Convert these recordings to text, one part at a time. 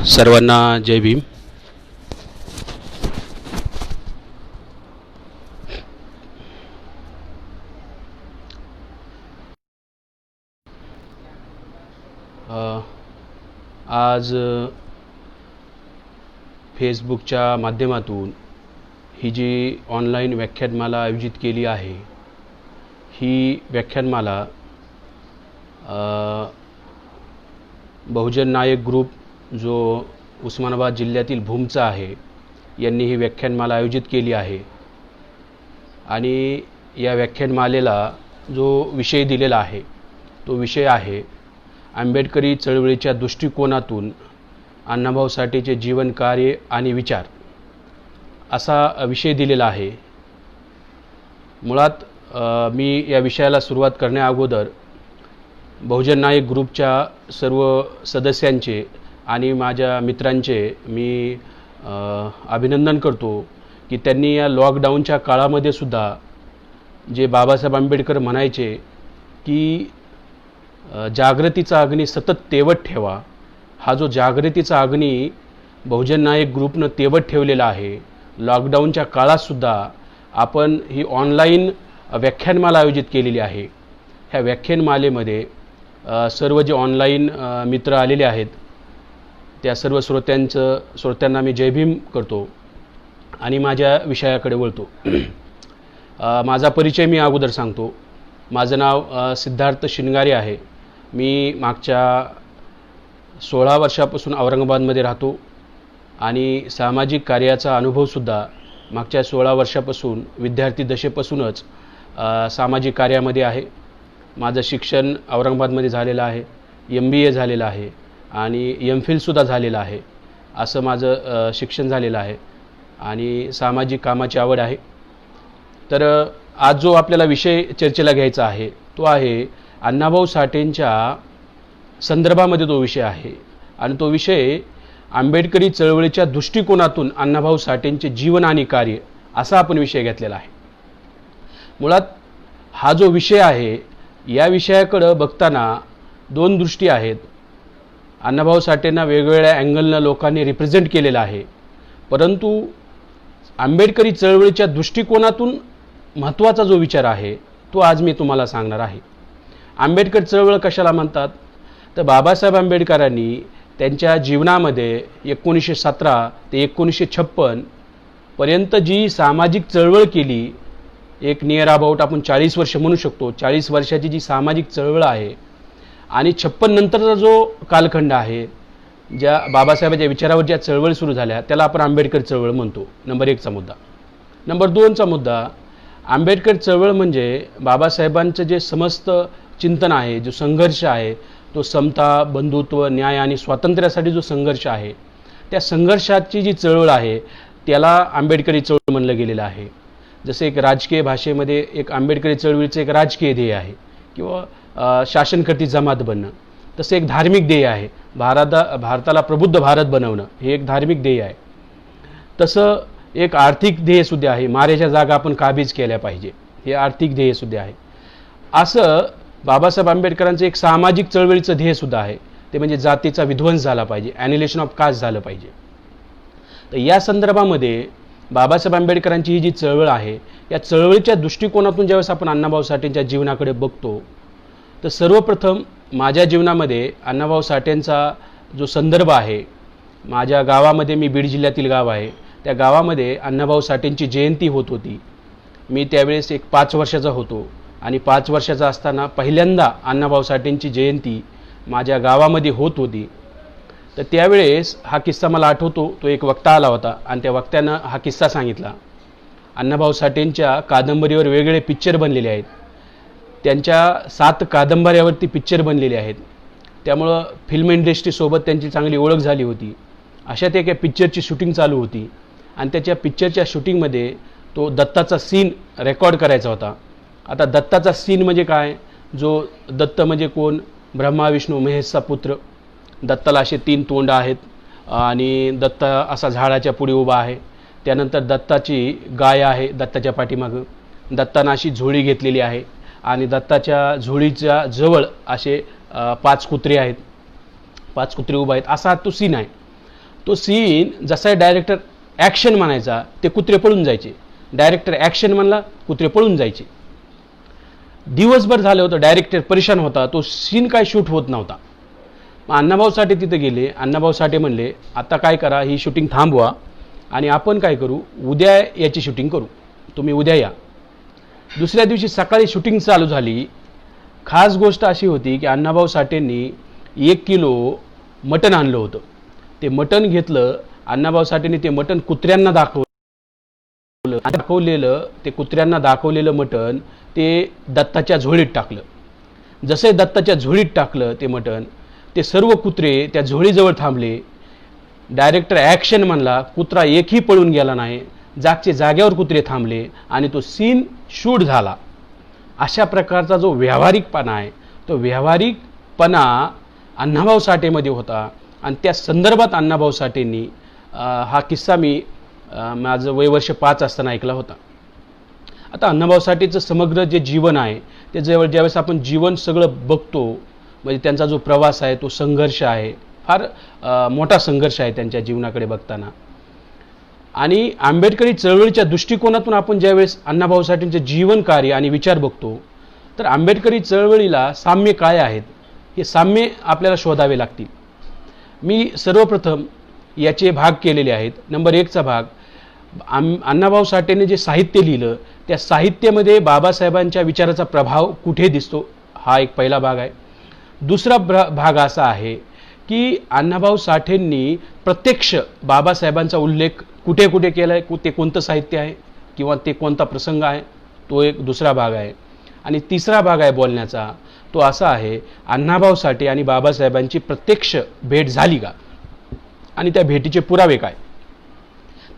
सर्वांना जय भीम. आज फेसबुकच्या माध्यमातून ही जी ऑनलाईन व्याख्यानमाला आयोजित केली आहे, ही व्याख्यानमाला बहुजन नायक ग्रुप जो उस्मानाबाद जिल्ह्यातील भूमचा आहे यांनी ही व्याख्यानमाला आयोजित केली आहे. आणि या व्याख्यानमालेला जो विषय दिलेला आहे तो विषय आहे आंबेडकरी चळवळीच्या दृष्टिकोनातून अण्णाभाऊ साठेचे जीवन, कार्य आणि विचार असा विषय दिलेला आहे. मुळात मी या विषयाला सुरुवात करण्याअगोदर बहुजन नायक ग्रुपच्या सर्व सदस्यांचे आणि माझ्या मित्रांचे मी अभिनंदन करतो की त्यांनी या लॉकडाऊनच्या काळामध्ये सुद्धा जे बाबासाहेब आंबेडकर म्हणायचे की जागृतीचा अग्नी सतत तेवत ठेवा, हा जो जागृतीचा अग्नी बहुजन नायक ग्रुपनं तेवत ठेवलेला आहे. लॉकडाऊनच्या काळातसुद्धा आपण ही ऑनलाईन व्याख्यानमाला आयोजित केलेली आहे. ह्या व्याख्यानमालेमध्ये सर्व जे ऑनलाईन मित्र आलेले आहेत त्या सर्व श्रोत्यांना मी जय भीम करतो आणि माझ्या विषयाकडे वळतो. माझा परिचय मी अगोदर सांगतो. माझं नाव सिद्धार्थ शिंगारे आहे. मी मागच्या 16 वर्षापासून औरंगाबादमध्ये राहतो आणि सामाजिक कार्याचा अनुभवसुद्धा मागच्या 16 वर्षापासून विद्यार्थी दशेपासूनच सामाजिक कार्यामध्ये आहे. माझं शिक्षण औरंगाबादमध्ये झालेलं आहे, MBA झालेलं आहे आणि MPhilसुद्धा झालेलं आहे. असं माझं शिक्षण झालेलं आहे आणि सामाजिक कामाची आवड आहे. तर आज जो आपल्याला विषय चर्चेला घ्यायचा आहे तो आहे अण्णाभाऊ साठेंच्या संदर्भामध्ये तो विषय आहे आणि तो विषय आंबेडकरी चळवळीच्या दृष्टिकोनातून अण्णाभाऊ साठेंचे जीवन आणि कार्य असा आपण विषय घेतलेला आहे. मुळात हा जो विषय आहे या विषयाकडे बघताना दोन दृष्टी आहेत. अण्णाभाऊ साठेंना वेगवेगळ्या अँगलनं लोकांनी रिप्रेझेंट केलेलं आहे, परंतु आंबेडकरी चळवळीच्या दृष्टिकोनातून महत्त्वाचा जो विचार आहे तो आज मी तुम्हाला सांगणार आहे. आंबेडकर चळवळ कशाला म्हणतात तर बाबासाहेब आंबेडकरांनी त्यांच्या जीवनामध्ये 1917 ते 1956 पर्यंत जी सामाजिक चळवळ केली, एक नियर अबाउट आपण 40 वर्ष म्हणू शकतो, 40 वर्षाची जी सामाजिक चळवळ आहे आणि 56 नंतरचा जो कालखंड आहे, ज्या बाबासाहेबांच्या विचारावर ज्या चळवळ सुरू झाल्या त्याला आपण आंबेडकर चळवळ म्हणतो. नंबर 1चा मुद्दा. नंबर 2चा मुद्दा, आंबेडकर चळवळ म्हणजे बाबासाहेबांचं जे समस्त चिंतन आहे, जो संघर्ष आहे, तो समता, बंधुत्व, न्याय आणि स्वातंत्र्यासाठी जो संघर्ष आहे, त्या संघर्षाची जी चळवळ आहे त्याला आंबेडकरी चळवळ म्हणलं गेलेलं आहे. जसे एक राजकीय भाषेमध्ये एक आंबेडकरी चळवळीचं एक राजकीय ध्येय आहे किंवा शासनकर्ती जमात बनणं, तसं एक धार्मिक ध्येय आहे. भारताला प्रबुद्ध भारत बनवणं हे एक धार्मिक ध्येय आहे. तसं एक आर्थिक ध्येयसुद्धा आहे, मारेच्या जागा आपण काबीज केल्या पाहिजे, हे आर्थिक ध्येयसुद्धा आहे. असं बाबासाहेब आंबेडकरांचं एक सामाजिक चळवळीचं ध्येयसुद्धा आहे, ते म्हणजे जातीचा विध्वंस झाला पाहिजे, ॲनिलेशन ऑफ कास्ट झालं पाहिजे. तर या संदर्भामध्ये बाबासाहेब आंबेडकरांची ही जी चळवळ आहे या चळवळीच्या दृष्टिकोनातून ज्यावेळेस आपण अण्णाभाऊ साठेंच्या जीवनाकडे बघतो तर सर्वप्रथम माझ्या जीवनामध्ये अण्णाभाऊ साठेंचा जो संदर्भ आहे, माझ्या गावामध्ये, मी बीड जिल्ह्यातील गाव आहे, त्या गावामध्ये अण्णाभाऊ साठेंची जयंती होत होती. मी त्यावेळेस एक 5 वर्षाचा होतो आणि 5 वर्षाचा असताना पहिल्यांदा अण्णाभाऊ साठेंची जयंती माझ्या गावामध्ये होत होती. तर त्यावेळेस हा किस्सा मला आठवतो. तो एक वक्ता आला होता आणि त्या वक्त्यानं हा किस्सा सांगितला. अण्णाभाऊ साठेंच्या कादंबरीवर वेगवेगळे पिक्चर बनलेले आहेत. त्यांच्या 7 कादंबऱ्यावरती पिक्चर बनलेले आहेत. त्यामुळं फिल्म इंडस्ट्रीसोबत त्यांची चांगली ओळख झाली होती. अशात एका पिक्चरची शूटिंग चालू होती आणि त्याच्या पिक्चरच्या शूटिंगमध्ये तो दत्ताचा सीन रेकॉर्ड करायचा होता. आता दत्ताचा सीन म्हणजे काय, जो दत्त म्हणजे कोण, ब्रह्मा विष्णू महेशचा पुत्र. दत्ताला असे 3 तोंड आहेत आणि दत्त असा झाडाच्या पुढे उभा आहे. त्यानंतर दत्ताची गाय आहे दत्ताच्या पाठीमागं. दत्तानं अशी झोळी घेतलेली आहे आणि दत्ताच्या झोळीच्या जवळ असे 5 कुत्रे आहेत, 5 कुत्रे उभा आहेत, असा तो सीन आहे. तो सीन जसा डायरेक्टर ॲक्शन म्हणायचा ते कुत्रे पळून जायचे, डायरेक्टर ॲक्शन म्हणला कुत्रे पळून जायचे. दिवसभर झालं होतं, डायरेक्टर परेशान होता, तो सीन काय शूट होत नव्हता. मग अण्णाभाऊ साठे तिथे गेले. अण्णाभाऊ साठे म्हणले आता काय करा, ही शूटिंग थांबवा आणि आपण काय करू, उद्या याची शूटिंग करू, तुम्ही उद्या या. दुसऱ्या दिवशी सकाळी शूटिंग चालू झाली. खास गोष्ट अशी होती की अण्णाभाऊ साठेंनी 1 किलो मटण आणलं होतं. ते मटण घेतलं, अण्णाभाऊ साठेंनी ते मटण कुत्र्यांना दाखवलेलं ते कुत्र्यांना दाखवलेलं मटण ते दत्ताच्या झोळीत टाकलं. जसे दत्ताच्या झोळीत टाकलं ते मटण, ते सर्व कुत्रे त्या झोळीजवळ थांबले. डायरेक्टर ॲक्शन म्हणला, कुत्रा एकही पळून गेला नाही, जागचे जाग्यावर कुत्रे थांबले आणि तो सीन शूट झाला. अशा प्रकारचा जो व्यावहारिकपणा आहे, तो व्यावहारिकपणा अण्णाभाऊ साठेमध्ये होता आणि त्या संदर्भात अण्णाभाऊ साठेंनी हा किस्सा मी माझं वय वर्ष 5 असताना ऐकला होता. आता अण्णाभाऊ साठेचं समग्र जे जीवन आहे ते ज्यावेळेस आपण जीवन सगळं बघतो, म्हणजे त्यांचा जो प्रवास आहे तो संघर्ष आहे, फार मोठा संघर्ष आहे त्यांच्या जीवनाकडे बघताना. आणि आंबेडकरी चळवळीच्या दृष्टिकोनातून आपण ज्यावेळेस अण्णाभाऊ साठेंचे जीवन कार्य आणि विचार बघतो, तर आंबेडकरी चळवळीला साम्य काय आहेत हे साम्य आपल्याला शोधावे लागतील. मी सर्वप्रथम याचे भाग केलेले आहेत. नंबर 1चा भाग, अण्णाभाऊ साठेंनी जे साहित्य लिहिलं त्या साहित्यामध्ये बाबासाहेबांच्या विचाराचा प्रभाव कुठे दिसतो, हा एक पहिला भाग आहे. दुसरा भाग असा आहे की अण्णाभाऊ साठेंनी प्रत्यक्ष बाबासाहेबांचा उल्लेख कुठे कुठे केला आहे, ते कोणतं साहित्य आहे किंवा ते कोणता प्रसंग आहे, तो एक दुसरा भाग आहे. आणि तिसरा भाग आहे बोलण्याचा, तो असा आहे अण्णाभाऊ साठे आणि बाबासाहेबांची प्रत्यक्ष भेट झाली का आणि त्या भेटीचे पुरावे काय.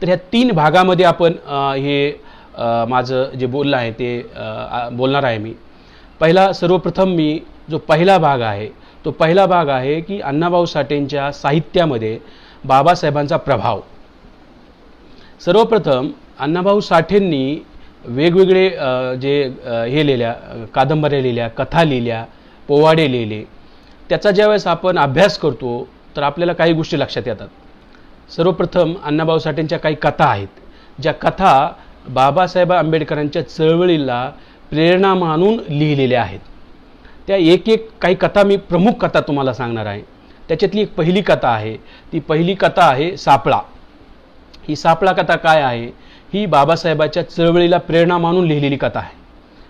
तर ह्या 3 भागामध्ये आपण हे माझं जे बोलणं आहे ते बोलणार आहे मी. सर्वप्रथम मी जो पहिला भाग आहे तो पहिला भाग आहे की अण्णाभाऊ साठेंच्या साहित्यामध्ये बाबासाहेबांचा प्रभाव. सर्वप्रथम अण्णाभाऊ साठेंनी वेगवेगळे जे हे लिहिल्या, कादंबऱ्या लिहिल्या, कथा लिहिल्या, पोवाडे लिहिले. त्याचा ज्यावेळेस आपण अभ्यास करतो तर आपल्याला काही गोष्टी लक्षात येतात. सर्वप्रथम अण्णाभाऊ साठेंच्या काही कथा आहेत, ज्या कथा बाबासाहेब आंबेडकरांच्या चळवळीला प्रेरणा मानून लिहिलेल्या आहेत. त्या काही कथा मी प्रमुख कथा तुम्हाला सांगणार आहे. त्याच्यातली एक पहिली कथा आहे, ती पहिली कथा आहे सापळा. ही सापळा कथा काय आहे, ही बाबासाहेबाच्या चळवळीला प्रेरणा मानून लिहिलेली कथा आहे.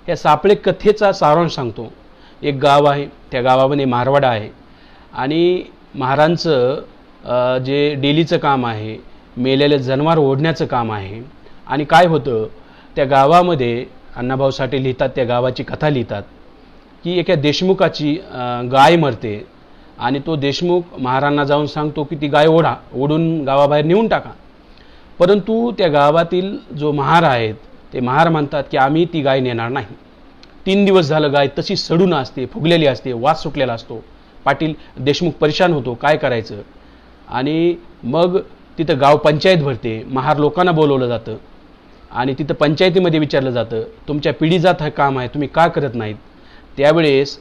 या सापळे कथेचा सारांश सांगतो. एक गाव आहे, त्या गावामध्ये मारवाडा आहे आणि महारांचं जे डेलीचं काम आहे, मेलेले जनावर ओढण्याचं काम आहे. आणि काय होतं, त्या गावामध्ये अण्णाभाऊ साठे लिहितात, त्या गावाची कथा लिहितात की एका देशमुखाची गाय मरते आणि तो देशमुख महारांना जाऊन सांगतो की ती गाय ओढून गावाबाहेर नेऊन टाका. परंतु त्या गावातील जो महार आहेत ते महार म्हणतात की आम्ही ती गाय नेणार नाही. 3 दिवस झालं गाय तशी सडून असते, फुगलेली असते, वास सुटलेला असतो. पाटील देशमुख परेशान होतो, काय करायचं. आणि मग तिथं गाव पंचायत भरते, महार लोकांना बोलवलं जातं आणि तिथं पंचायतीमध्ये विचारलं जातं तुमच्या पिढीजात हे काम आहे, तुम्ही का करत नाहीत. त्यावेळेस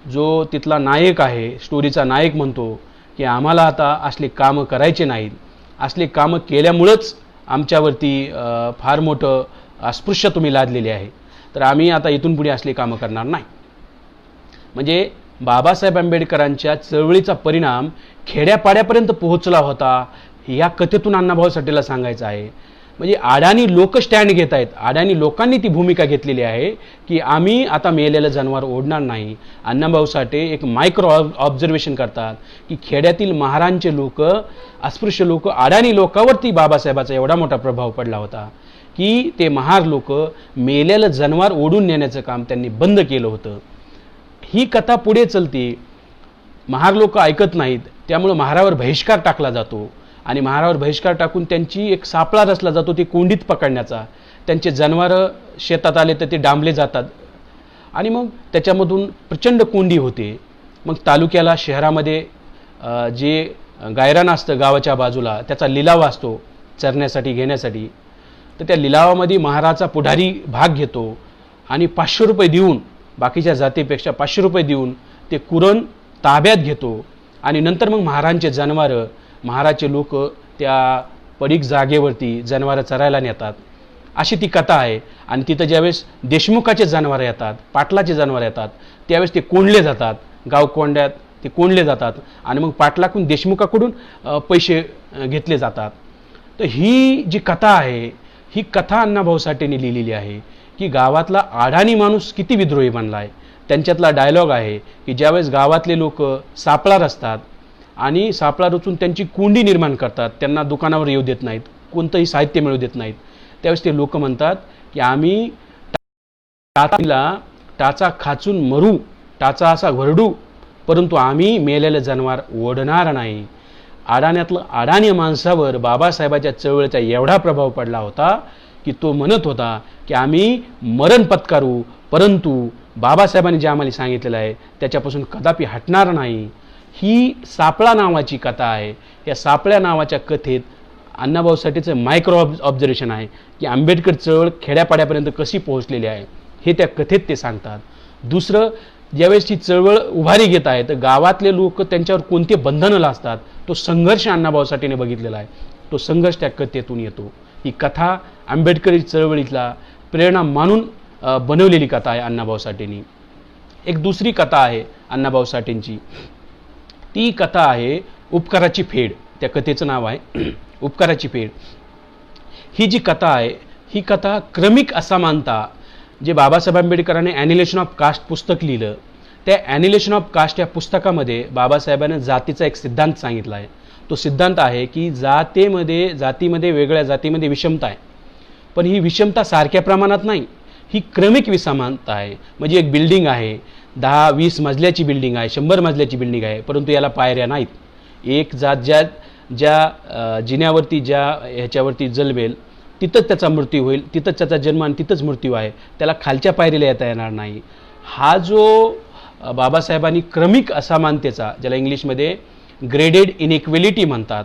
जो तिथला नायक आहे, स्टोरीचा नायक म्हणतो की आम्हाला आता असले कामं करायचे नाहीत, असले कामं केल्यामुळंच आमच्यावरती फार मोठं अस्पृश्य तुम्ही लादलेले आहे, तर आम्ही आता इथून पुढे असले कामं करणार नाही. म्हणजे बाबासाहेब आंबेडकरांच्या चळवळीचा परिणाम खेड्यापाड्यापर्यंत पोहोचला होता, या कथेतून अण्णाभाऊ साठेला सांगायचं आहे. म्हणजे अडाणी लोक स्टँड घेत आहेत, अडाणी लोकांनी ती भूमिका घेतलेली आहे की आम्ही आता मेलेलं जनावर ओढणार नाही. अण्णाभाऊ साठे एक मायक्रो ऑब्झर्वेशन करतात की खेड्यातील महारांचे लोक, अस्पृश्य लोक, अडाणी लोकांवरती बाबासाहेबाचा एवढा मोठा प्रभाव पडला होता की ते महार लोक मेलेलं जनावर ओढून नेण्याचं काम त्यांनी बंद केलं होतं. ही कथा पुढे चलते. महार लोक ऐकत नाहीत, त्यामुळं महारावर बहिष्कार टाकला जातो आणि महारावर बहिष्कार टाकून त्यांची एक सापळा रचला जातो ती कोंडीत पकडण्याचा. त्यांचे जनावरं शेतात आले तर ते डांबले जातात आणि मग त्याच्यामधून प्रचंड कोंडी होते. मग तालुक्याला, शहरामध्ये जे गायरान असतं गावाच्या बाजूला, त्याचा लिलाव असतो चरण्यासाठी घेण्यासाठी. तर त्या लिलावामध्ये महाराचा पुढारी भाग घेतो आणि 500 रुपये देऊन बाकीच्या जातीपेक्षा 500 रुपये देऊन ते कुरण ताब्यात घेतो आणि नंतर मग महारांचे जनावरं, महाराचे लोक त्या पडीक जागेवरती जनावरं चरायला नेतात. अशी ती कथा आहे. आणि तिथं ज्यावेळेस देशमुखाचे जनावरं येतात, पाटलाचे जनावरं येतात, त्यावेळेस ते कोंडले जातात, गाव कोंड्यात ते कोंडले जातात आणि मग पाटलाकडून देशमुखाकडून पैसे घेतले जातात. तर ही जी कथा आहे, ही कथा अण्णाभाऊ साठेंनी लिहिलेली आहे की गावातला अडाणी माणूस किती विद्रोही बनला आहे. त्यांच्यातला डायलॉग आहे की ज्यावेळेस गावातले लोक सापळा रचतात आणि सापळा रचून त्यांची कोंडी निर्माण करतात, त्यांना दुकानावर येऊ देत नाहीत, कोणतंही साहित्य मिळू देत नाहीत, त्यावेळेस ते लोक म्हणतात की आम्ही टाचा खाचून मरू, टाचा असा घरडू, परंतु आम्ही मेलेलं जनावर ओढणार नाही. अडाण्यातलं अडाणी माणसावर बाबासाहेबाच्या चळवळीचा एवढा प्रभाव पडला होता की तो म्हणत होता की आम्ही मरण पत्करू, परंतु बाबासाहेबांनी जे आम्हाला सांगितलेलं आहे त्याच्यापासून कदापि हटणार नाही. ही सापळा नावाची कथा आहे. या सापळ्या नावाच्या कथेत अण्णाभाऊ साठेचं मायक्रो ऑब्झर्वेशन आहे की आंबेडकर चळवळ खेड्यापाड्यापर्यंत कशी पोहोचलेली आहे हे त्या कथेत ते सांगतात. दुसरं, ज्यावेळेस ही चळवळ उभारी घेत आहे तर गावातले लोक त्यांच्यावर कोणते बंधनं लादतात, तो संघर्ष अण्णाभाऊ साठेने बघितलेला आहे. तो संघर्ष त्या कथेतून येतो. ही कथा आंबेडकरी चळवळीतला प्रेरणा मानून बनवलेली कथा आहे अण्णाभाऊ साठेंनी. एक दुसरी कथा आहे अण्णाभाऊ साठेंची, ती कथा आहे उपकाराची फेड. त्या कथेचं नाव आहे उपकाराची फेड. ही जी कथा आहे, ही कथा क्रमिक असमानता, जे बाबासाहेब आंबेडकरांनी ॲनिलेशन ऑफ कास्ट पुस्तक लिहिलं, त्या ॲनिलेशन ऑफ कास्ट या पुस्तकामध्ये बाबासाहेबांनी जातीचा एक सिद्धांत सांगितला आहे. तो सिद्धांत आहे की जातीमध्ये वेगळ्या जातीमध्ये विषमता आहे, पण ही विषमता सारख्या प्रमाणात नाही, ही क्रमिक विषमता आहे. म्हणजे एक बिल्डिंग आहे, 10-20 मजल्याची बिल्डिंग आहे, 100 मजल्याची बिल्डिंग आहे, परंतु याला पायऱ्या नाहीत. एक जात ज्या जिन्यावरती, ज्या ह्याच्यावरती जलवेल तिथंच त्याचा मृत्यू होईल, तिथंच त्याचा जन्म आणि तिथंच मृत्यू आहे, त्याला खालच्या पायरीला येता येणार नाही. हा जो बाबासाहेबांनी क्रमिक असमानतेचा, ज्याला इंग्लिशमध्ये ग्रेडेड इनइक्वेलिटी म्हणतात,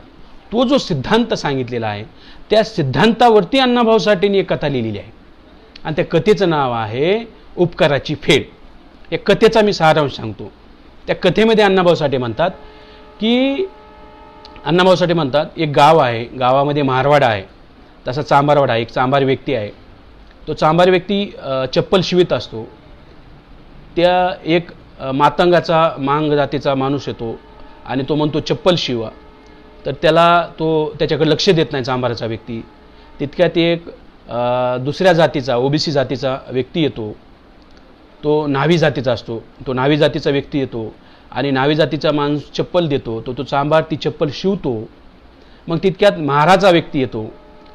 तो जो सिद्धांत सांगितलेला आहे, त्या सिद्धांतावरती अण्णाभाऊ साठेंनी एक कथा लिहिलेली आहे आणि त्या कथेचं नाव आहे उपकाराची फेड. या कथेचा मी सारांश सांगतो. त्या कथेमध्ये अण्णाभाऊ साठे म्हणतात एक गाव आहे, गावामध्ये मारवाडा आहे, तसा चांभारवाडा आहे, एक चांभार व्यक्ती आहे. तो चांभार व्यक्ती चप्पल शिवित असतो. त्या एक मातंगाचा मांग जातीचा माणूस येतो आणि तो म्हणतो चप्पल शिवा, तर त्याच्याकडे लक्ष देत नाही चांभाराचा व्यक्ती. तितक्यात एक दुसऱ्या जातीचा, ओबीसी जातीचा व्यक्ती येतो, तो न्हावी जातीचा असतो. तो न्हावी जातीचा व्यक्ती येतो आणि न्हावी जातीचा माणूस चप्पल देतो, तो चांभार ती चप्पल शिवतो. मग तितक्यात महाराचा व्यक्ती येतो,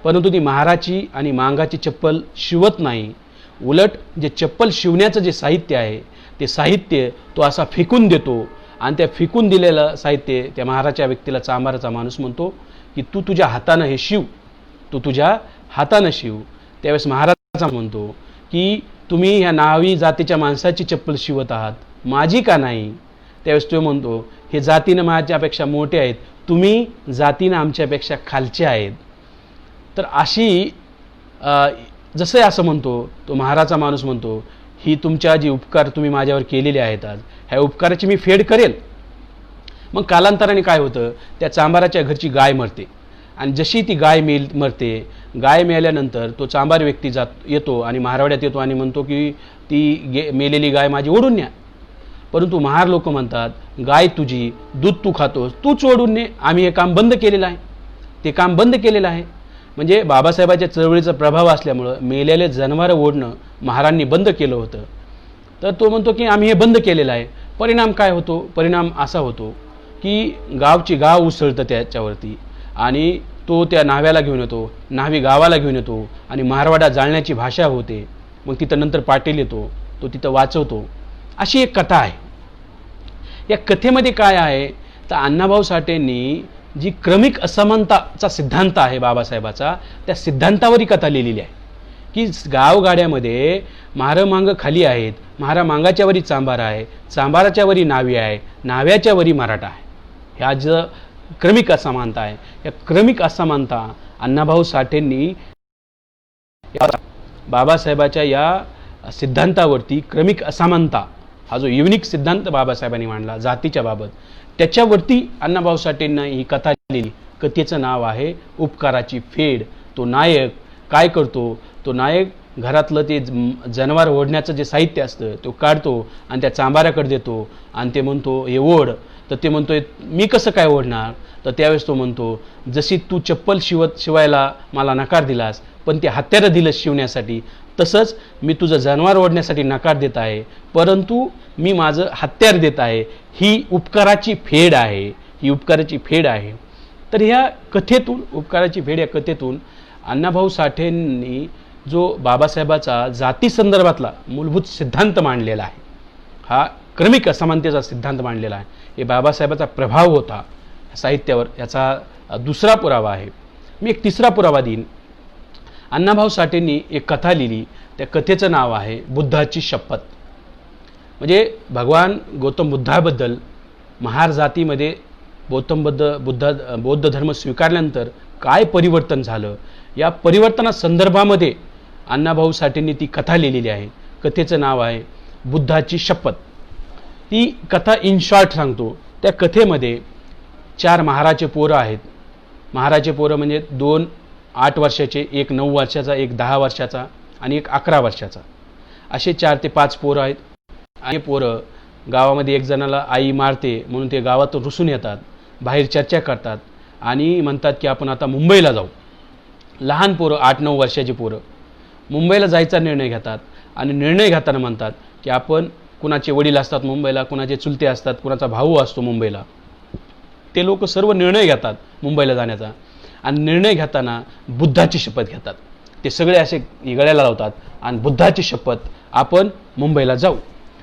परंतु ती महाराची आणि मांगाची चप्पल शिवत नाही. उलट जे चप्पल शिवण्याचं जे साहित्य आहे, ते साहित्य तो असा फेकून देतो आणि त्या फेकून दिलेलं साहित्य त्या महाराच्या व्यक्तीला चांभाराचा माणूस म्हणतो की तू तुझ्या हातानं हे शिव, तू तुझ्या हातानं शिव. त्यावेळेस महाराजा म्हणतो की तुम्ही ह्या न्हावी जातीच्या माणसाची चप्पल शिवत आहात, माझी का नाही? त्यावेळेस तो म्हणतो हे जातीनं माझ्यापेक्षा मोठे आहेत, तुम्ही जातीनं आमच्यापेक्षा खालचे आहेत. तर अशी जसं असं म्हणतो, तो महाराचा माणूस म्हणतो ही तुमच्या जी उपकार तुम्ही माझ्यावर केलेले आहेत, आज ह्या उपकाराची मी फेड करेल. मग कालांतराने काय होतं, त्या चांभाराच्या घरची गाय मरते आणि जशी ती गाय मरते, गाय मेल्यानंतर तो चांभार व्यक्ती येतो आणि महारवाड्यात येतो आणि म्हणतो की ती मेलेली गाय माझी ओढून न्या. परंतु महार लोक म्हणतात गाय तुझी, दूध तू खातोस, तूच ओढून ने, आम्ही हे काम बंद केलेलं आहे, ते काम बंद केलेलं आहे. म्हणजे बाबासाहेबाच्या चळवळीचा प्रभाव असल्यामुळं मेलेले जनावरं ओढणं महारांनी बंद केलं होतं. तर तो म्हणतो की आम्ही हे बंद केलेलं आहे. परिणाम काय होतो? परिणाम असा होतो की गाव उसळतं त्याच्यावरती आणि तो त्या न्हाव्याला घेऊन येतो, न्हावी गावाला घेऊन येतो आणि मारवाडा जाळण्याची भाषा होते. मग तिथं नंतर पाटील येतो, तो तिथं वाचवतो. अशी एक कथा आहे. या कथेमध्ये काय आहे तर अण्णाभाऊ साठेंनी जी क्रमिक असमानताचा सिद्धांत आहे बाबासाहेबाचा, त्या सिद्धांतावर ही कथा लिहिलेली आहे की गावगाड्यामध्ये महारमांग खाली आहेत, महारामांगाच्या वरी चांभार आहे, चांभाराच्या वरी न्हावी आहे, न्हाव्याच्या वरी मराठा आहे. ह्या जे क्रमिक असमानता आहे, या क्रमिक असमानता अण्णाभाऊ साठेंनी बाबासाहेबाच्या या सिद्धांतावरती, क्रमिक असमानता हा जो युनिक सिद्धांत बाबासाहेबांनी मांडला जातीच्या बाबत, त्याच्यावरती अण्णाभाऊ साठेंना ही कथा लिहिली. कथेचं नाव आहे उपकाराची फेड. तो नायक काय करतो, तो नायक घरातलं ते जनावर ओढण्याचं जे साहित्य असतं तो काढतो आणि त्या चांभाराकडे देतो आणि ते म्हणतो हे ओढ. तर ते म्हणतोय मी कसं काय ओढणार. तर त्यावेळेस तो म्हणतो जशी तू चप्पल शिवायला मला नकार दिलास पण ते हत्यारं दिलंस शिवण्यासाठी, तसंच मी तुझं जनावर ओढण्यासाठी नकार देत आहे, परंतु मी माझं हत्यार देत आहे. ही उपकाराची फेड आहे, ही उपकाराची फेड आहे. तर ह्या कथेतून, उपकाराची फेड या कथेतून अण्णाभाऊ साठेंनी जो बाबासाहेबाचा जाती संदर्भातला मूलभूत सिद्धांत मांडलेला आहे, हा क्रमिक असमानतेचा सिद्धांत मांडलेला आहे, हे बाबासाहेबाचा प्रभाव होता साहित्यावर, याचा दुसरा पुरावा आहे. मी एक तिसरा पुरावा देईन. अण्णाभाऊ साठेंनी एक कथा लिहिली, त्या कथेचं नाव आहे बुद्धाची शपथ. म्हणजे भगवान गौतम बुद्धाबद्दल महार जातीमध्ये बौद्ध धर्म स्वीकारल्यानंतर काय परिवर्तन झालं, या परिवर्तनासंदर्भामध्ये अण्णाभाऊ साठेंनी ती कथा लिहिलेली आहे. कथेचं नाव आहे बुद्धाची शपथ. ती कथा इन शॉर्ट सांगतो. त्या कथेमध्ये 4 महाराचे पोरं आहेत. महाराचे पोरं म्हणजे 2 8 वर्षाचे, एक 9 वर्षाचा, एक 10 वर्षाचा आणि एक 11 वर्षाचा, असे 4 ते 5 पोरं आहेत. आणि पोरं गावामध्ये एक जणाला आई मारते म्हणून ते गावातून रुसून येतात, बाहेर चर्चा करतात आणि म्हणतात की आपण आता मुंबईला जाऊ. लहान पोरं 8-9 वर्षाची पोरं मुंबईला जायचा निर्णय घेतात आणि निर्णय घेताना म्हणतात की आपण, कुणाचे वडील असतात मुंबईला, कुणाचे चुलते असतात, कुणाचा भाऊ असतो मुंबईला, ते लोक सर्व निर्णय घेतात मुंबईला जाण्याचा आणि निर्णय घेताना बुद्धाची शपथ घेतात. ते सगळे असे गळ्याला लावतात आणि बुद्धाची शपथ, आपण मुंबईला जाऊ.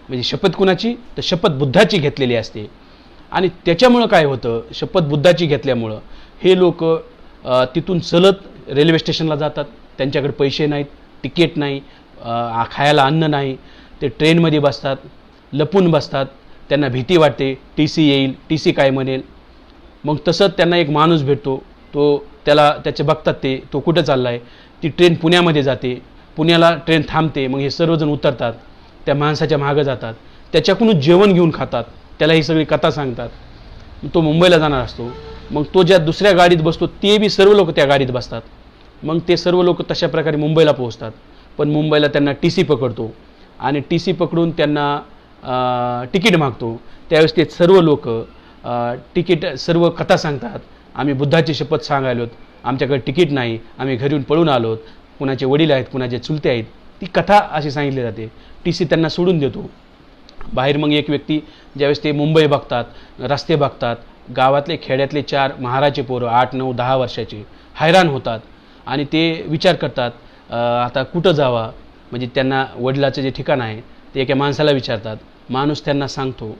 म्हणजे शपथ कुणाची, तर शपथ बुद्धाची घेतलेली असते. आणि त्याच्यामुळं काय होतं, शपथ बुद्धाची घेतल्यामुळं हे लोक तिथून चलत रेल्वे स्टेशनला जातात. त्यांच्याकडे पैसे नाहीत, तिकीट नाही, खायला अन्न नाही. ते ट्रेनमध्ये बसतात, लपून बसतात. त्यांना भीती वाटते TC येईल, TC काय म्हणेल. मग तसंच त्यांना एक माणूस भेटतो, त्याचे बघतात ते, तो कुठं चालला आहे. ती ट्रेन पुण्यामध्ये जाते, पुण्याला ट्रेन थांबते. मग हे सर्वजण उतरतात, त्या माणसाच्या मागं जातात, त्याच्याकडूनच जेवण घेऊन खातात, त्याला ही सगळी कथा सांगतात. तो मुंबईला जाणार असतो. मग तो ज्या दुसऱ्या गाडीत बसतो ते बी सर्व लोक त्या गाडीत बसतात. मग ते सर्व लोक तशा प्रकारे मुंबईला पोहोचतात. पण मुंबईला त्यांना TC पकडतो आणि TC पकडून त्यांना तिकीट मागतो. त्यावेळेस ते सर्व लोक तिकीट, सर्व कथा सांगतात. आम्ही बुद्धाची शपथ सांगायलोत, आमच्याकडे तिकीट नाही, आम्ही घरून पळून आलोत, कुणाचे वडील आहेत, कुणाचे चुलते आहेत. ती कथा अशी सांगितली जाते. TC त्यांना सोडून देतो. बाहेर मग एक व्यक्ती, ज्यावेळेस ते मुंबई बघतात, रस्ते बघतात, गावातले खेड्यातले 4 महाराचे पोरं 8, 9, 10 वर्षाचे हैराण होतात आणि ते विचार करतात आता कुठं जावा. म्हणजे त्यांना वडिलाचं जे ठिकाण आहे ते एका माणसाला विचारतात. माणूस त्यांना सांगतो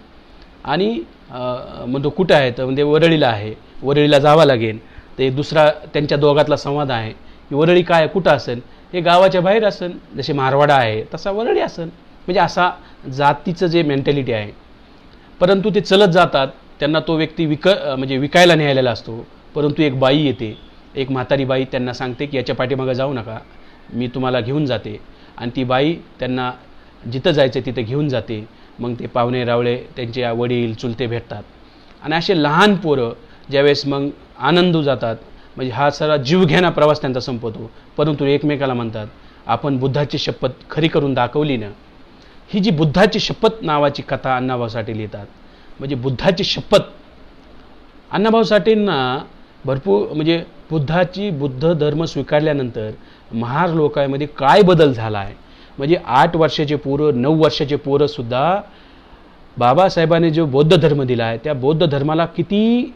आणि म्हणतो कुठं आहे, तर म्हणजे वरळीला आहे, वरळीला जावं लागेल. ते दुसरा त्यांच्या दोघातला संवाद आहे की वरळी काय कुठं असेल, हे गावाच्या बाहेर असेल, जसे मारवाडा आहे तसा वरळी असेल. म्हणजे असा जातीचं जे मेंटॅलिटी आहे. परंतु ते चलत जातात, त्यांना तो व्यक्ती म्हणजे विकायला न्यायलेला असतो. परंतु एक बाई येते, एक म्हातारी बाई त्यांना सांगते की याच्या पाठीमागं जाऊ नका, मी तुम्हाला घेऊन जाते. आणि ती बाई त्यांना जिथं जायचं तिथं घेऊन जाते. मग ते पाहुणे रावळे, त्यांचे वडील चुलते भेटतात आणि असे लहान पोरं ज्यावेळेस मग आनंदू जातात. म्हणजे हा सारा जीवघेणा प्रवास त्यांचा संपतो. परंतु एकमेकाला म्हणतात आपण बुद्धाची शपथ खरी करून दाखवली ना. ही जी बुद्धाची शपथ नावाची कथा अण्णाभाऊ साठे लिहितात. म्हणजे बुद्धाची शपथ, अण्णाभाऊ साठेंना भरपूर, म्हणजे बुद्ध धर्म स्वीकारल्यानंतर महार लोकांमध्ये काय बदल झाला आहे. म्हणजे 8 वर्षाचे पोरं, 9 वर्षाचे पोरं सुद्धा बाबासाहेबांनी जो बौद्ध धर्म दिला आहे त्या बौद्ध धर्माला किती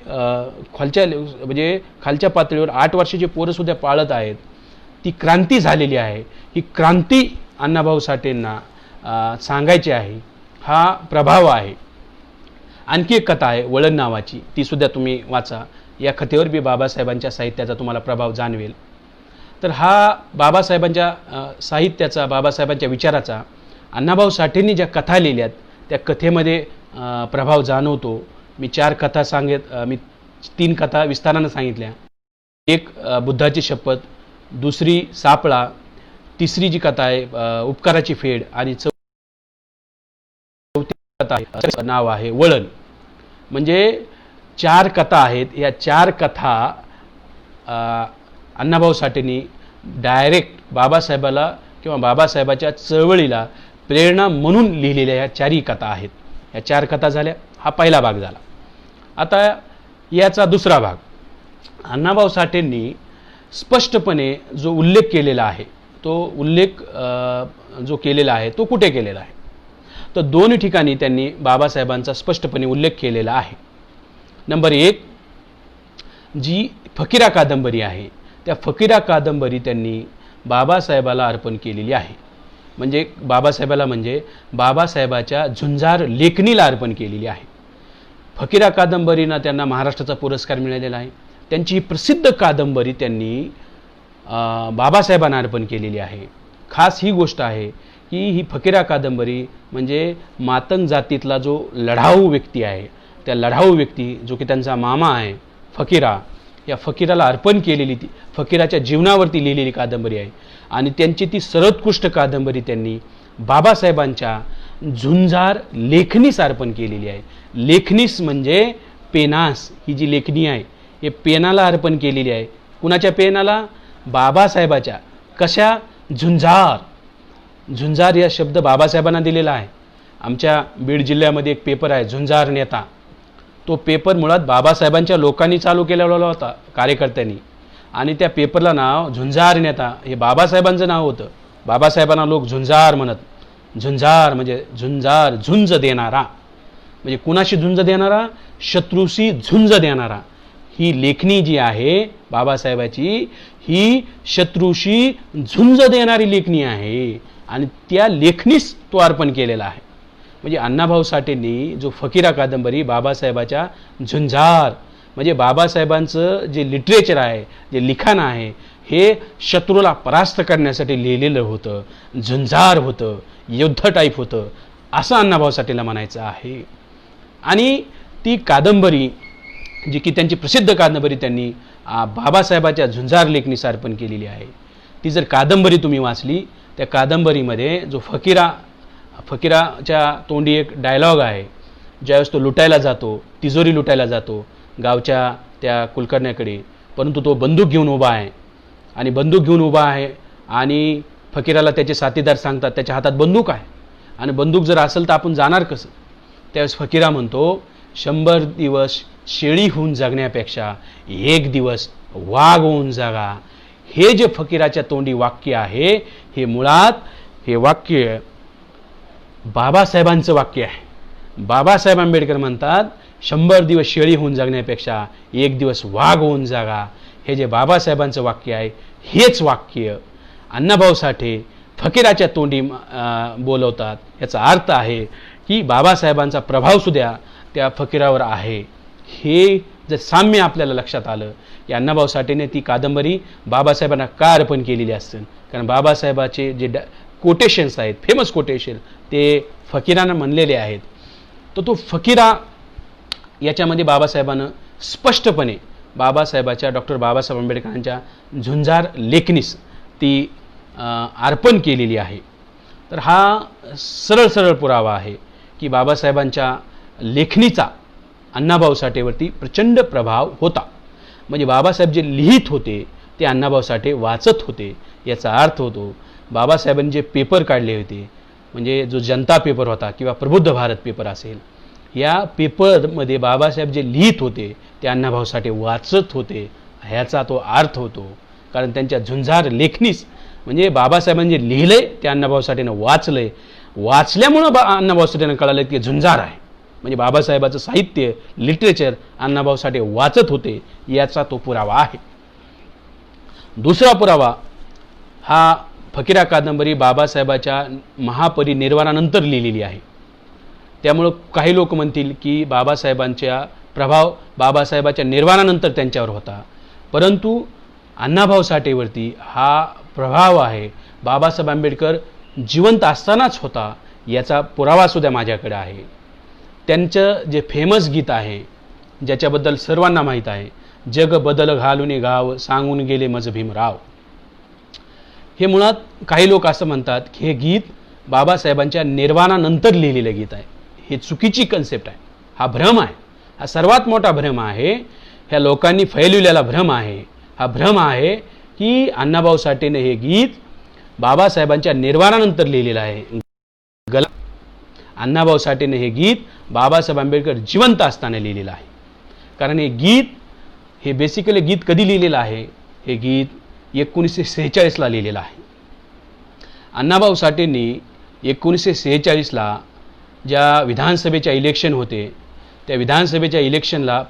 खालच्या पातळीवर 8 वर्षाचे पोरं सुद्धा पाळत आहेत. ती क्रांती झालेली आहे. ही क्रांती अण्णाभाऊ साठेंना सांगायची आहे. हा प्रभाव आहे. आणखी एक कथा आहे वळण नावाची, ती सुद्धा तुम्ही वाचा. या कथेवर बी बाबासाहेबांच्या साहित्याचा तुम्हाला प्रभाव जाणवेल. तर हा बाबासाहेबांच्या साहित्याचा, बाबासाहेबांच्या विचाराचा अण्णाभाऊ साठेंनी ज्या कथा लिहिल्यात त्या कथेमध्ये प्रभाव जाणवतो. मी 4 कथा मी 3 कथा विस्तारानं सांगितल्या. एक बुद्धाची शपथ, दुसरी सापळा, तिसरी जी कथा आहे उपकाराची फेड आणि चौथी कथा आहे नाव आहे वळण. म्हणजे 4 कथा आहेत. या 4 कथा अण्णाभाऊ साठेंनी डायरेक्ट बाबासाहेबाला किंवा बाबासाहेबाच्या चळवळीला प्रेरणा म्हणून लिहिलेल्या या 4ही कथा आहेत. या 4 कथा झाल्या. हा पहिला भाग झाला. आता याचा दुसरा भाग. अण्णाभाऊ साठेंनी स्पष्टपणे जो उल्लेख केलेला आहे तो उल्लेख जो केलेला आहे तो कुठे केलेला आहे, तर 2 ठिकाणी त्यांनी बाबासाहेबांचा स्पष्टपणे उल्लेख केलेला आहे. नंबर 1, जी फकीरा कादंबरी आहे त्या फकीरा कादंबरी त्यांनी बाबासाहेबाला अर्पण केलेली आहे. म्हणजे बाबासाहेबाच्या झुंजार लेखणीला अर्पण केलेली आहे. फकीरा कादंबरीनं त्यांना महाराष्ट्राचा पुरस्कार मिळालेला आहे. त्यांची प्रसिद्ध कादंबरी त्यांनी बाबासाहेबांना अर्पण केलेली आहे. खास ही गोष्ट आहे की ही फकीरा कादंबरी म्हणजे मातंग जातीतला जो लढाऊ व्यक्ती आहे त्या लढाऊ व्यक्ती जो की त्यांचा मामा आहे फकीरा, या फकीराला अर्पण केलेली ती फकीराच्या जीवनावरती लिहिलेली कादंबरी आहे. आणि त्यांची ती सर्वोत्कृष्ट कादंबरी त्यांनी बाबासाहेबांच्या झुंजार लेखनीस अर्पण केलेली आहे. लेखनीस म्हणजे पेनास, ही जी लेखणी आहे हे पेनाला अर्पण केलेली आहे. कुणाच्या पेनाला? बाबासाहेबाच्या. कशा? झुंजार. झुंजार या शब्द बाबासाहेबांना दिलेला आहे. आमच्या बीड जिल्ह्यामध्ये एक पेपर आहे झुंजार नेता. तो पेपर मुळात बाबासाहेबांच्या लोकांनी चालू केलेला होता, कार्यकर्त्यांनी. आणि त्या पेपरला नाव झुंजार नेता हे बाबासाहेबांचं नाव होतं. बाबासाहेबांना लोक झुंजार म्हणत. झुंजार म्हणजे झुंजार, झुंज देणारा. म्हणजे कुणाशी झुंज देणारा? शत्रूशी झुंज देणारा. ही लेखणी जी आहे बाबासाहेबाची ही शत्रूशी झुंज देणारी लेखणी आहे. आणि त्या लेखनीस तो अर्पण केलेला आहे. म्हणजे अण्णाभाऊ साठेंनी जो फकीरा कादंबरी बाबासाहेबाच्या झुंजार म्हणजे बाबासाहेबांचं जे लिटरेचर आहे, जे लिखाण आहे हे शत्रूला परास्त करण्यासाठी लिहिलेलं होतं. झुंजार होतं, युद्ध टाईप होतं, असं अण्णाभाऊ साठेला म्हणायचं आहे. आणि ती कादंबरी जी की त्यांची प्रसिद्ध कादंबरी त्यांनी बाबासाहेबाच्या झुंजार लेखनीस अर्पण केलेली आहे. ती जर कादंबरी तुम्ही वाचली, त्या कादंबरीमध्ये जो फकीराच्या तोंडी एक डायलॉग आहे. ज्यावेळेस तो लुटायला जातो, तिजोरी लुटायला जातो गावच्या त्या कुलकर्ण्याकडे, परंतु तो बंदूक घेऊन उभा आहे. आणि बंदूक घेऊन उभा आहे आणि फकीराला त्याचे साथीदार सांगतात त्याच्या हातात बंदूक आहे आणि बंदूक जर असेल तर आपण जाणार कसं. त्यावेळेस फकीरा म्हणतो 100 दिवस शेळी होऊन जगण्यापेक्षा 1 दिवस वाघ होऊन जगा. हे जे फकीराच्या तोंडी वाक्य आहे हे मुळात हे वाक्य बाबासाहेबांचं वाक्य आहे. बाबासाहेब आंबेडकर म्हणतात 100 दिवस शेळी होऊन जगण्यापेक्षा 1 दिवस वाघ होऊन जागा. हे जे बाबासाहेबांचं वाक्य आहे हेच वाक्य अण्णाभाऊ साठे फकीराच्या तोंडी बोलवतात. याचा अर्थ आहे की बाबासाहेबांचा प्रभाव सुद्धा त्या फकीरावर आहे. हे जर साम्य आपल्याला लक्षात आलं की अण्णाभाऊ साठेने ती कादंबरी बाबासाहेबांना का अर्पण केलेली असेल, कारण बाबासाहेबाचे जे कोटेशन्स आहेत, फेमस कोटेशन, ते फकीरांना म्हणलेले आहेत. तर तो फकीरा याच्यामध्ये बाबासाहेबांनं स्पष्टपणे बाबासाहेबाच्या डॉक्टर बाबासाहेब आंबेडकरांच्या झुंजार लेखनीस ती अर्पण केलेली आहे. तर हा सरळ पुरावा आहे की बाबासाहेबांच्या लेखणीचा अण्णाभाऊ साठेवरती प्रचंड प्रभाव होता. म्हणजे बाबासाहेब जे लिहित होते ते अण्णाभाऊ साठे वाचत होते. याचा अर्थ होतो बाबासाहेबांनी जे पेपर काढले होते, म्हणजे जो जनता पेपर होता किंवा प्रबुद्ध भारत पेपर असेल, या पेपरमध्ये बाबासाहेब जे लिहित होते ते अण्णाभाऊ साठे वाचत होते. ह्याचा तो अर्थ होतो. कारण त्यांच्या झुंजार लेखनीस म्हणजे बाबासाहेबांनी जे लिहिलंय ते अण्णाभाऊ साठेनं वाचलंय. वाचल्यामुळं अण्णाभाऊ साठेनं कळालं की झुंजार आहे. म्हणजे बाबासाहेबाचं साहित्य, लिटरेचर अण्णाभाऊ साठे वाचत होते, याचा तो पुरावा आहे. दुसरा पुरावा हा फकीरा कादंबरी बाबासाहेबाच्या महापरिनिर्वाणानंतर लिहिलेली आहे. त्यामुळं काही लोक म्हणतील की बाबासाहेबांचा प्रभाव बाबासाहेबाच्या निर्वाणानंतर त्यांच्यावर होता, परंतु अण्णाभाऊ साठेवरती हा प्रभाव आहे बाबासाहेब आंबेडकर जिवंत असतानाच होता. याचा पुरावा सुद्धा माझ्याकडे आहे. त्यांचं जे फेमस गीत आहे ज्याच्याबद्दल सर्वांना माहीत आहे, जग बदल घालून गाव सांगून गेले मज भीमराव. हे मुळात काही लोक असं म्हणतात की हे गीत बाबासाहेबांच्या निर्वाणानंतर लिहिलेलं गीत आहे. हे चुकीची कन्सेप्ट आहे. हा भ्रम आहे. हा सर्वात मोठा भ्रम आहे. ह्या लोकांनी फैलविलेला भ्रम आहे. हा भ्रम आहे की अण्णाभाऊ साठेने हे गीत बाबासाहेबांच्या निर्वाणानंतर लिहिलेलं आहे. अण्णाभाऊ साठेने हे गीत बाबासाहेब आंबेडकर जिवंत असताना लिहिलेलं आहे. कारण हे बेसिकली गीत कधी लिहिलेलं आहे? हे गीत 1946ला लिहिलेलं आहे. अण्णाभाऊ साठेंनी 1946ला ज्या विधानसभेच्या इलेक्शन होते, त्या विधानसभेच्या इलेक्शनला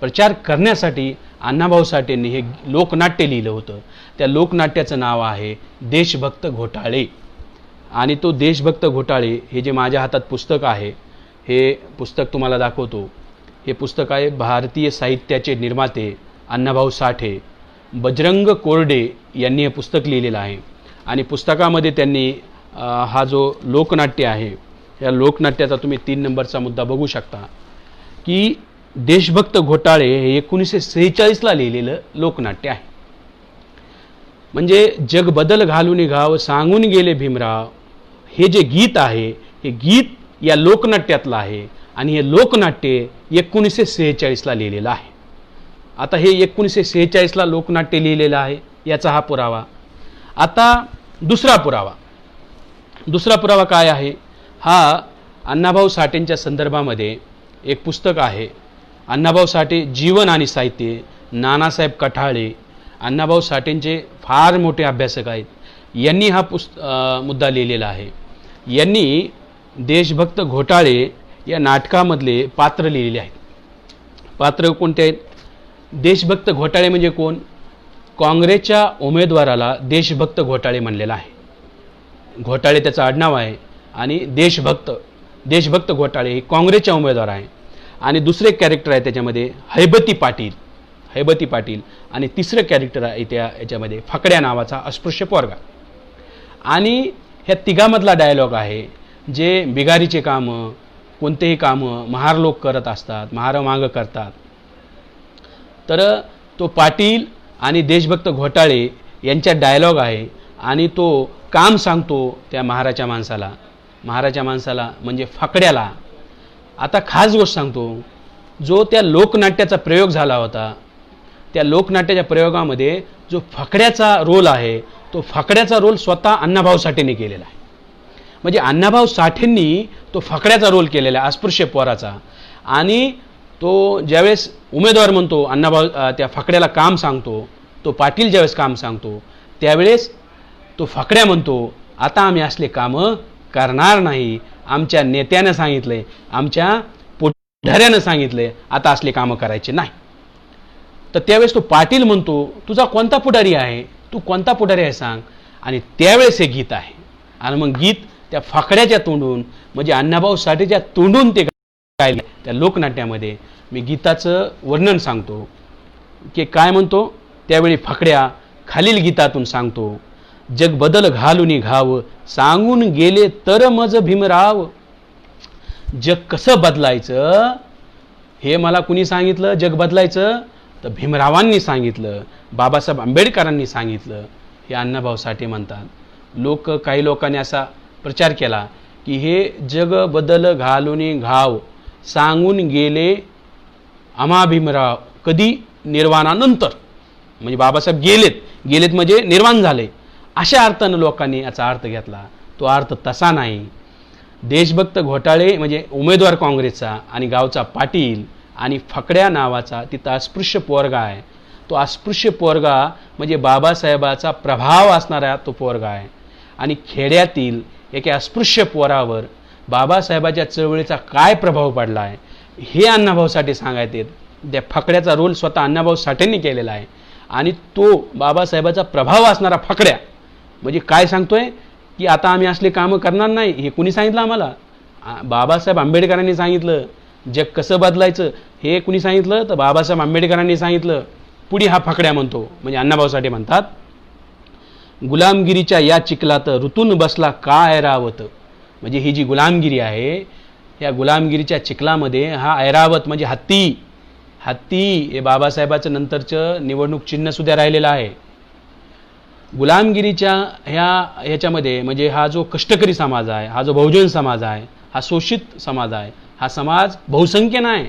प्रचार करण्यासाठी अण्णाभाऊ साठेंनी हे लोकनाट्य लिहिलं होतं. त्या लोकनाट्याचं नाव आहे देशभक्त घोटाळे. आणि तो देशभक्त घोटाळे हे जे माझ्या हातात पुस्तक आहे, हे पुस्तक तुम्हाला दाखवतो. हे पुस्तक आहे भारतीय साहित्याचे निर्माते अण्णाभाऊ साठे, बजरंग कोरडे यांनी हे पुस्तक लिहिलेलं आहे. आणि पुस्तकामध्ये त्यांनी हा जो लोकनाट्य आहे, या लोकनाट्याचा तुम्ही 3 नंबरचा मुद्दा बघू शकता की देशभक्त घोटाळे हे 1946ला लिहिलेलं लोकनाट्य आहे. म्हणजे जग बदल घालून घाव सांगून गेले भीमराव, हे जे गीत आहे, हे गीत या लोकनाट्यातलं आहे. आणि हे लोकनाट्य 1946ला लिहिलेलं आहे. आता हे 1946ला लोकनाट्य लिहिलेलं आहे, याचा हा पुरावा. आता दुसरा पुरावा काय आहे? हा अण्णाभाऊ साठेंच्या संदर्भामध्ये एक पुस्तक आहे, अण्णाभाऊ साठे जीवन आणि साहित्य, नानासाहेब कठाळे. अण्णाभाऊ साठेंचे फार मोठे अभ्यासक आहेत. यांनी हा मुद्दा लिहिलेला आहे. यांनी देशभक्त घोटाळे या नाटकामधले पात्र लिहिलेले आहेत. पात्र कोणते आहेत? देशभक्त घोटाळे म्हणजे कोण? काँग्रेसच्या उमेदवाराला देशभक्त घोटाळे म्हणलेला आहे. घोटाळे त्याचं आडनाव आहे. आणि देशभक्त घोटाळे हे काँग्रेसच्या उमेदवार आहे. आणि दुसरे कॅरेक्टर आहे त्याच्यामध्ये हैबती पाटील. आणि तिसरं कॅरेक्टर आहे याच्यामध्ये फकड्या नावाचा अस्पृश्य पोरगा. आणि ह्या तिघामधला डायलॉग आहे, जे बिगारीचे कामं, कोणतेही कामं महार लोक करत असतात, महारमागं करतात. तर तो पाटील आणि देशभक्त घोटाळे यांच्या डायलॉग आहे. आणि तो काम सांगतो त्या महाराच्या माणसाला म्हणजे फकड्याला. आता खास गोष्ट सांगतो, जो त्या लोकनाट्याचा प्रयोग झाला होता, त्या लोकनाट्याच्या प्रयोगामध्ये जो फकड्याचा रोल आहे, तो फकड्याचा रोल स्वतः अण्णाभाऊ साठेंनी केलेला आहे. म्हणजे अण्णाभाऊ साठेंनी तो फकड्याचा रोल केलेला आहे, अस्पृश्य पोराचा. आणि तो ज्यावेळेस उमेदवार म्हणतो, अण्णाभाऊ त्या फकड्याला काम सांगतो, तो पाटील ज्यावेळेस काम सांगतो, त्यावेळेस तो फकड्या म्हणतो, आता आम्ही असले कामं करणार नाही. आमच्या नेत्यानं सांगितलंय, आमच्या पुढाऱ्यानं सांगितलंय, आता असले कामं करायचे नाही. तर त्यावेळेस तो पाटील म्हणतो, तुझा कोणता पुढारी आहे, तू कोणता पुढारी आहे सांग. आणि त्यावेळेस हे गीत आहे. आणि मग गीत त्या फकड्याच्या तोंडून, म्हणजे अण्णाभाऊ साठेच्या तोंडून ते गायले. त्या लोकनाट्यामध्ये मी गीताचं वर्णन सांगतो की काय म्हणतो. त्यावेळी फकड्या खालील गीतातून सांगतो, जग बदल घालून घाव सांगून गेले तर मज भीमराव. जग कसं बदलायचं हे मला कुणी सांगितलं? जग बदलायचं तर भीमरावांनी सांगितलं, बाबासाहेब आंबेडकरांनी सांगितलं. हे अण्णाभाऊ साठे म्हणतात. काही लोकांनी असा प्रचार केला की हे जग बदल घालून घाव सांगून गेले आम्हा भीमराव. कधी? निर्वाणानंतर. म्हणजे बाबासाहेब गेलेत म्हणजे निर्वाण झाले, अशा अर्थानं लोकांनी याचा अर्थ घेतला. तो अर्थ तसा नाही. देशभक्त घोटाळे म्हणजे उमेदवार काँग्रेसचा आणि गावचा पाटील, आणि फकड्या नावाचा तिथं अस्पृश्य पोरगा आहे. तो अस्पृश्य पोरगा म्हणजे बाबासाहेबाचा प्रभाव असणारा तो पोरगा आहे. आणि खेड्यातील एका अस्पृश्य पोरावर बाबासाहेबाच्या चळवळीचा काय प्रभाव पडला आहे हे अण्णाभाऊ साठे सांगायचे. त्या फकड्याचा रोल स्वतः अण्णाभाऊ साठेंनी केलेला आहे. आणि तो बाबासाहेबाचा प्रभाव असणारा फकड्या म्हणजे काय सांगतोय की आता आम्ही असले कामं करणार नाही. हे कुणी सांगितलं आम्हाला? बाबासाहेब आंबेडकरांनी सांगितलं. जग कसं बदलायचं हे कुणी सांगितलं? तर बाबासाहेब आंबेडकरांनी सांगितलं. पुढे हा फकड्या म्हणतो, म्हणजे अण्णाभाऊ साठे म्हणतात, गुलामगिरीच्या या चिखलात ऋतून बसला का ऐरावत. म्हणजे ही जी गुलामगिरी आहे, या गुलामगिरीच्या चिखलामध्ये हा ऐरावत म्हणजे हत्ती हे बाबासाहेबाचं नंतरचं निवडणूक चिन्ह सुद्धा राहिलेलं आहे. गुलामगिरीच्या ह्याच्यामध्ये म्हणजे हा जो कष्टकरी समाज आहे, हा जो बहुजन समाज आहे, हा शोषित समाज आहे, हा समाज बहुसंख्य नाही,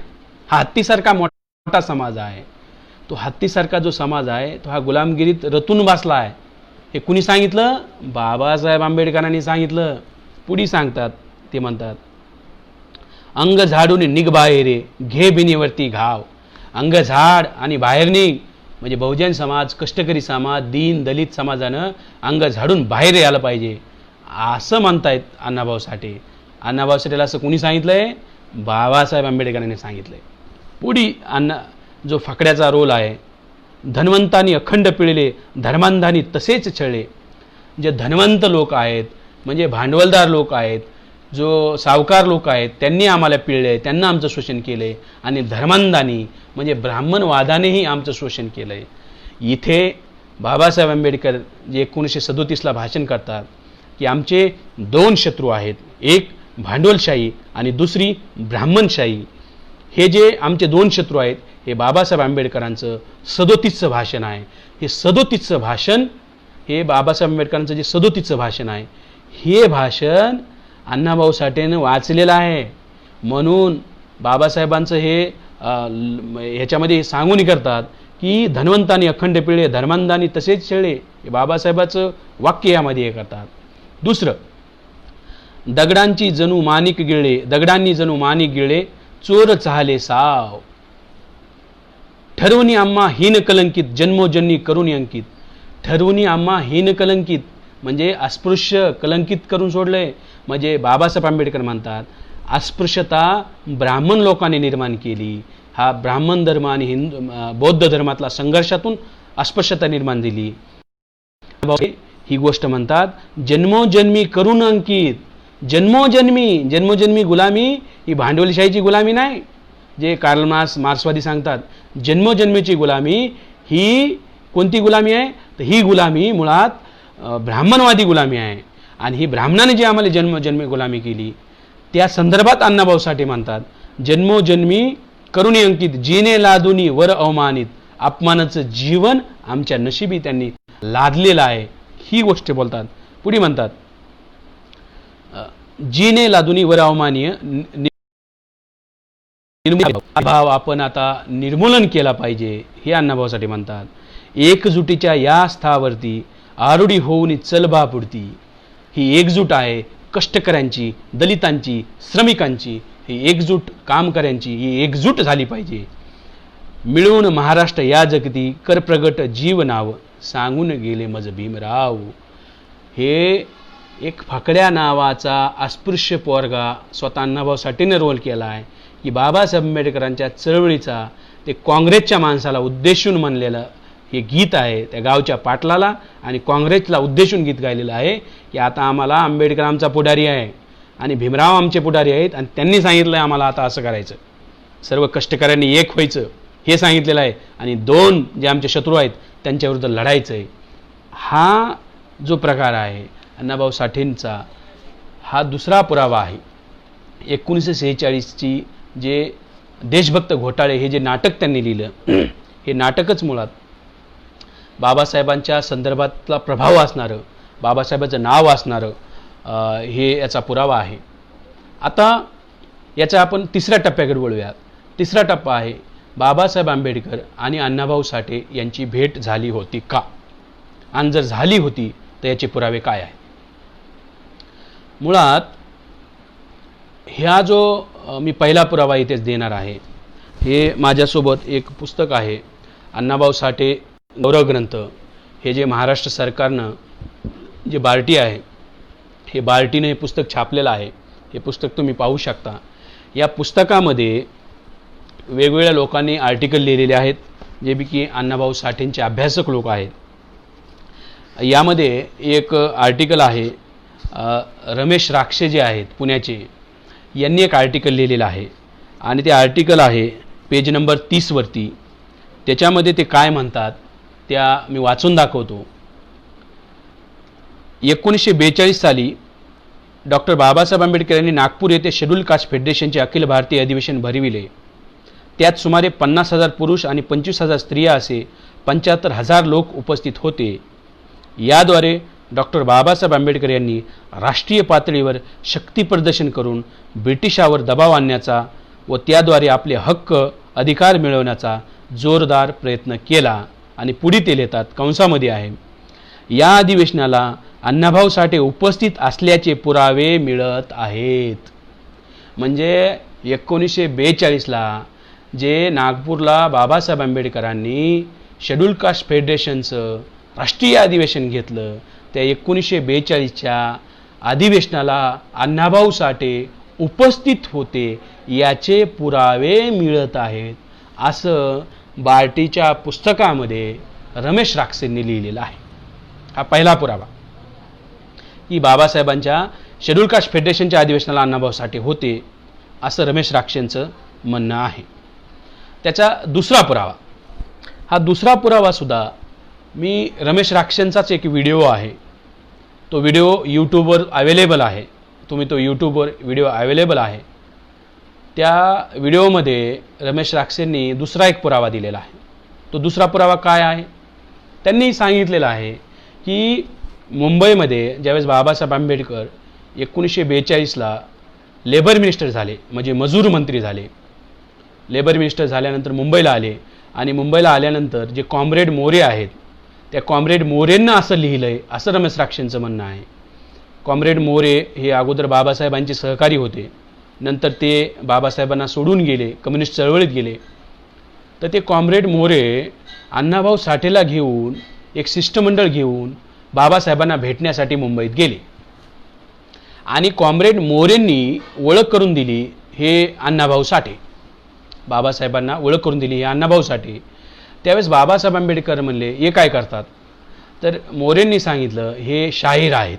हा हत्तीसारखा मोठा समाज आहे. तो हत्तीसारखा जो समाज आहे तो हा गुलामगिरीत रतून बसला आहे. हे कुणी सांगितलं? बाबासाहेब आंबेडकरांनी सांगितलं. पुढे सांगतात, ते म्हणतात, अंग झाडून निघ बाहेरे, घे बिनीवरती घाव. अंग झाड आणि बाहेर निघ म्हणजे बहुजन समाज, कष्टकरी समाज, दीन दलित समाजानं अंग झाडून बाहेर यायला पाहिजे असं म्हणतायत अण्णाभाऊ साठे. अण्णाभाऊ साठेला असं कुणी सांगितलंय? बाबासाहेब आंबेडकरांनी सांगितलंय. पुढे जो फकड्याचा रोल आहे, धन्वंतांनी अखंड पिळले, धर्मांधानी तसेच छळले. जे धन्वंत लोक आहेत म्हणजे भांडवलदार लोक आहेत, जो सावकार लोक आहेत, त्यांनी आम्हाला पिळले, त्यांना आमचं शोषण केलंय. आणि धर्मांधानी म्हणजे ब्राह्मणवादानेही आमचं शोषण केलंय. इथे बाबासाहेब आंबेडकर जे 1937ला भाषण करतात की आमचे दोन शत्रू आहेत, एक भांडवलशाही आणि दुसरी ब्राह्मणशाही. हे जे आमचे दोन शत्रू आहेत, हे बाबासाहेब आंबेडकरांचं 37चं भाषण आहे. हे 37चं भाषण, हे बाबासाहेब आंबेडकरांचं जे 37चं भाषण आहे, हे भाषण अण्णाभाऊ साठेनं वाचलेलं आहे. म्हणून बाबासाहेबांचं हे ह्याच्यामध्ये सांगून करतात की धन्वंतांनी अखंड पिळे, धर्मांधानी तसेच छळले. हे बाबासाहेबाचं वाक्य यामध्ये हे करतात. दुसरं, दगडांची जणू माणिक गिळले, दगडांनी जणू माणिक गिळले, चोर चाहले साव. ठरवणी आम्हा हीन कलंकित, जन्मोजन्मी करून अंकित. ठरवणी आम्हा हीन कलंकित म्हणजे अस्पृश्य कलंकित करून सोडलंय. म्हणजे बाबासाहेब आंबेडकर म्हणतात अस्पृश्यता ब्राह्मण लोकांनी निर्माण केली. हा ब्राह्मण धर्म आणि बौद्ध धर्मातला संघर्षातून अस्पृश्यता निर्माण दिली. ही गोष्ट म्हणतात जन्मोजन्मी करून अंकित. जन्मोजन्मी गुलामी ही भांडवलशाहीची गुलामी नाही, जे कार्ल मार्क्सवादी सांगतात. जन्मोजन्मीची गुलामी ही कोणती गुलामी आहे? तर ही गुलामी मुळात ब्राह्मणवादी गुलामी आहे. आणि ही ब्राह्मणाने जी आम्हाला जन्मोजन्मी गुलामी केली, त्या संदर्भात अण्णाभाऊ साठे म्हणतात जन्मोजन्मी करुणी अंकित, जिने लादुनी वर अवमानित. अपमानाचं जीवन आमच्या नशिबी त्यांनी लादलेलं आहे, ही गोष्ट बोलतात. पुढे म्हणतात जिने लादुनी वर अवमानीय भाव आपण आता निर्मूलन केला पाहिजे, हे अण्णाभाऊ साठे म्हणतात. एकजुटीच्या या स्थावरती आरुडी होऊन चलबा पुढती. ही एकजूट आहे कष्टकऱ्यांची, दलितांची, श्रमिकांची. ही एकजूट कामकऱ्यांची, ही एकजूट झाली पाहिजे. मिळून महाराष्ट्र या जगती, कर प्रगट जीव नाव, सांगून गेले मज भीमराव. हे एक फकड्या नावाचा अस्पृश्य पोरगा स्वतः अण्णाभाऊ साठेने रोल केला आहे की बाबासाहेब आंबेडकरांच्या चळवळीचा ते काँग्रेसच्या माणसाला उद्देशून म्हणलेलं हे गीत आहे. त्या गावच्या पाटलाला आणि काँग्रेसला उद्देशून गीत गायलेलं आहे की आता आम्हाला आंबेडकर आमचा पुढारी आहे आणि भीमराव आमचे पुढारी आहेत आणि त्यांनी सांगितलं आहे आम्हाला आता असं करायचं, सर्व कष्टकऱ्यांनी एक व्हायचं हे सांगितलेलं आहे आणि दोन जे आमचे शत्रू आहेत त्यांच्याविरुद्ध लढायचं आहे. हा जो प्रकार आहे अण्णाभाऊ साठेंचा, हा दुसरा पुरावा आहे. 1946ची जे देशभक्त घोटाळे हे जे नाटक त्यांनी लिहिलं, हे नाटकच मुळात बाबासाहेबांच्या संदर्भातला प्रभाव असणारं, बाबासाहेबांचं नाव असणारं हे याचा पुरावा आहे. आता याचा आपण तिसऱ्या टप्प्याकडे वळूयात. तिसरा टप्पा आहे बाबासाहेब आंबेडकर आणि अण्णाभाऊ साठे यांची भेट झाली होती का, आणि जर झाली होती तर याचे पुरावे काय आहे. मुळात ह्या जो मी पहिला पुरावा इथेच देणार आहे, हे माझ्यासोबत एक पुस्तक आहे अण्णाभाऊ साठे गौरव ग्रंथ. हे जे महाराष्ट्र सरकारनं जे बार्टी आहे, हे बार्टीने हे पुस्तक छापलेलं आहे. हे पुस्तक तुम्ही पाहू शकता. या पुस्तकामध्ये वेगवेगळ्या लोकांनी आर्टिकल लिहिलेले आहेत, जे की अण्णाभाऊ साठेंचे अभ्यासक लोक आहेत. यामध्ये एक आर्टिकल आहे रमेश राक्षे जे आहेत पुण्याचे, यांनी एक आर्टिकल लिहिलेलं आहे आणि ते आर्टिकल आहे पेज नंबर 30 वरती. त्याच्यामध्ये ते काय म्हणतात त्या मी वाचून दाखवतो. 1942 साली डॉक्टर बाबासाहेब आंबेडकर यांनी नागपूर येथे शेड्यूल कास्ट फेडरेशनचे अखिल भारतीय अधिवेशन भरविले. त्यात सुमारे 50,000 पुरुष आणि 25,000 स्त्रिया असे 75,000 लोक उपस्थित होते. याद्वारे डॉक्टर बाबासाहेब आंबेडकर यांनी राष्ट्रीय पातळीवर शक्ती प्रदर्शन करून ब्रिटिशावर दबाव आणण्याचा व त्याद्वारे आपले हक्क अधिकार मिळवण्याचा जोरदार प्रयत्न केला. आणि पुढे ते लिहितात कंसामध्ये आहे, या अधिवेशनाला अण्णाभाऊ साठे उपस्थित असल्याचे पुरावे मिळत आहेत. म्हणजे 1942ला जे नागपूरला बाबासाहेब आंबेडकरांनी शेड्यूल कास्ट फेडरेशनचं राष्ट्रीय अधिवेशन घेतलं, त्या 1942च्या अधिवेशनाला अण्णाभाऊ साठे उपस्थित होते याचे पुरावे मिळत आहेत, असं बार्टीच्या पुस्तकामध्ये रमेश राक्षेंनी लिहिलेलं आहे. हा पहिला पुरावा की बाबासाहेबांच्या शेड्यूल कास्ट फेडरेशनच्या अधिवेशनाला अण्णाभाऊ साठे होते असं रमेश राक्षेंचं म्हणणं आहे. त्याचा दुसरा पुरावा, हा दुसरा पुरावा सुद्धा मी रमेश राक्षेंचाच एक व्हिडिओ आहे, तो व्हिडिओ यूट्यूबवर अवेलेबल आहे, तुम्ही तो यूट्यूबवर व्हिडिओ अवेलेबल आहे. त्या व्हिडिओमध्ये रमेश राक्षेंनी दुसरा एक पुरावा दिलेला आहे. तो दुसरा पुरावा काय आहे? त्यांनी सांगितलेलं आहे की मुंबईमध्ये ज्यावेळेस बाबासाहेब आंबेडकर 1942ला लेबर मिनिस्टर झाले, म्हणजे मजूर मंत्री झाले, लेबर मिनिस्टर झाल्यानंतर मुंबईला आले आणि मुंबईला आल्यानंतर जे कॉम्रेड मोरे आहेत त्या कॉम्रेड मोरेंना असं लिहिलंय असं रमेश राक्षेंचं म्हणणं आहे. कॉम्रेड मोरे हे अगोदर बाबासाहेबांचे सहकारी होते, नंतर ते बाबासाहेबांना सोडून गेले, कम्युनिस्ट चळवळीत गेले. तर ते कॉम्रेड मोरे अण्णाभाऊ साठेला घेऊन एक शिष्टमंडळ घेऊन बाबासाहेबांना भेटण्यासाठी मुंबईत गेले आणि कॉम्रेड मोरेंनी ओळख करून दिली हे अण्णाभाऊ साठे, बाबासाहेबांना ओळख करून दिली हे अण्णाभाऊ साठे. त्यावेळेस बाबासाहेब आंबेडकर म्हणले हे काय करतात? तर मोरेंनी सांगितलं हे शाहीर आहेत.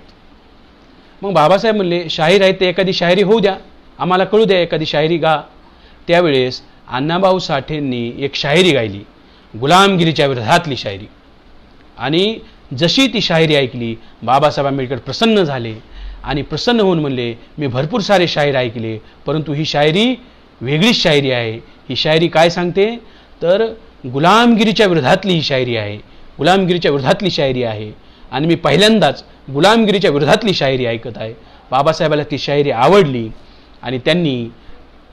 मग बाबासाहेब म्हणले शाहीर आहेत ते एखादी शायरी होऊ द्या, आम्हाला कळू द्या, एखादी शायरी गा. त्यावेळेस अण्णाभाऊ साठेंनी एक शायरी गायली, गुलामगिरीच्या विरोधातली शायरी. आणि जशी ती शायरी ऐकली बाबासाहेब आंबेडकर प्रसन्न झाले आणि प्रसन्न होऊन म्हणले मी भरपूर सारे शायर ऐकले, परंतु ही शायरी वेगळीच शायरी आहे. ही शायरी काय सांगते? तर गुलामगिरीच्या विरोधातली ही शायरी आहे, गुलामगिरीच्या विरोधातली शायरी आहे आणि मी पहिल्यांदाच गुलामगिरीच्या विरोधातली शायरी ऐकत आहे. बाबासाहेबाला ती शायरी आवडली आणि त्यांनी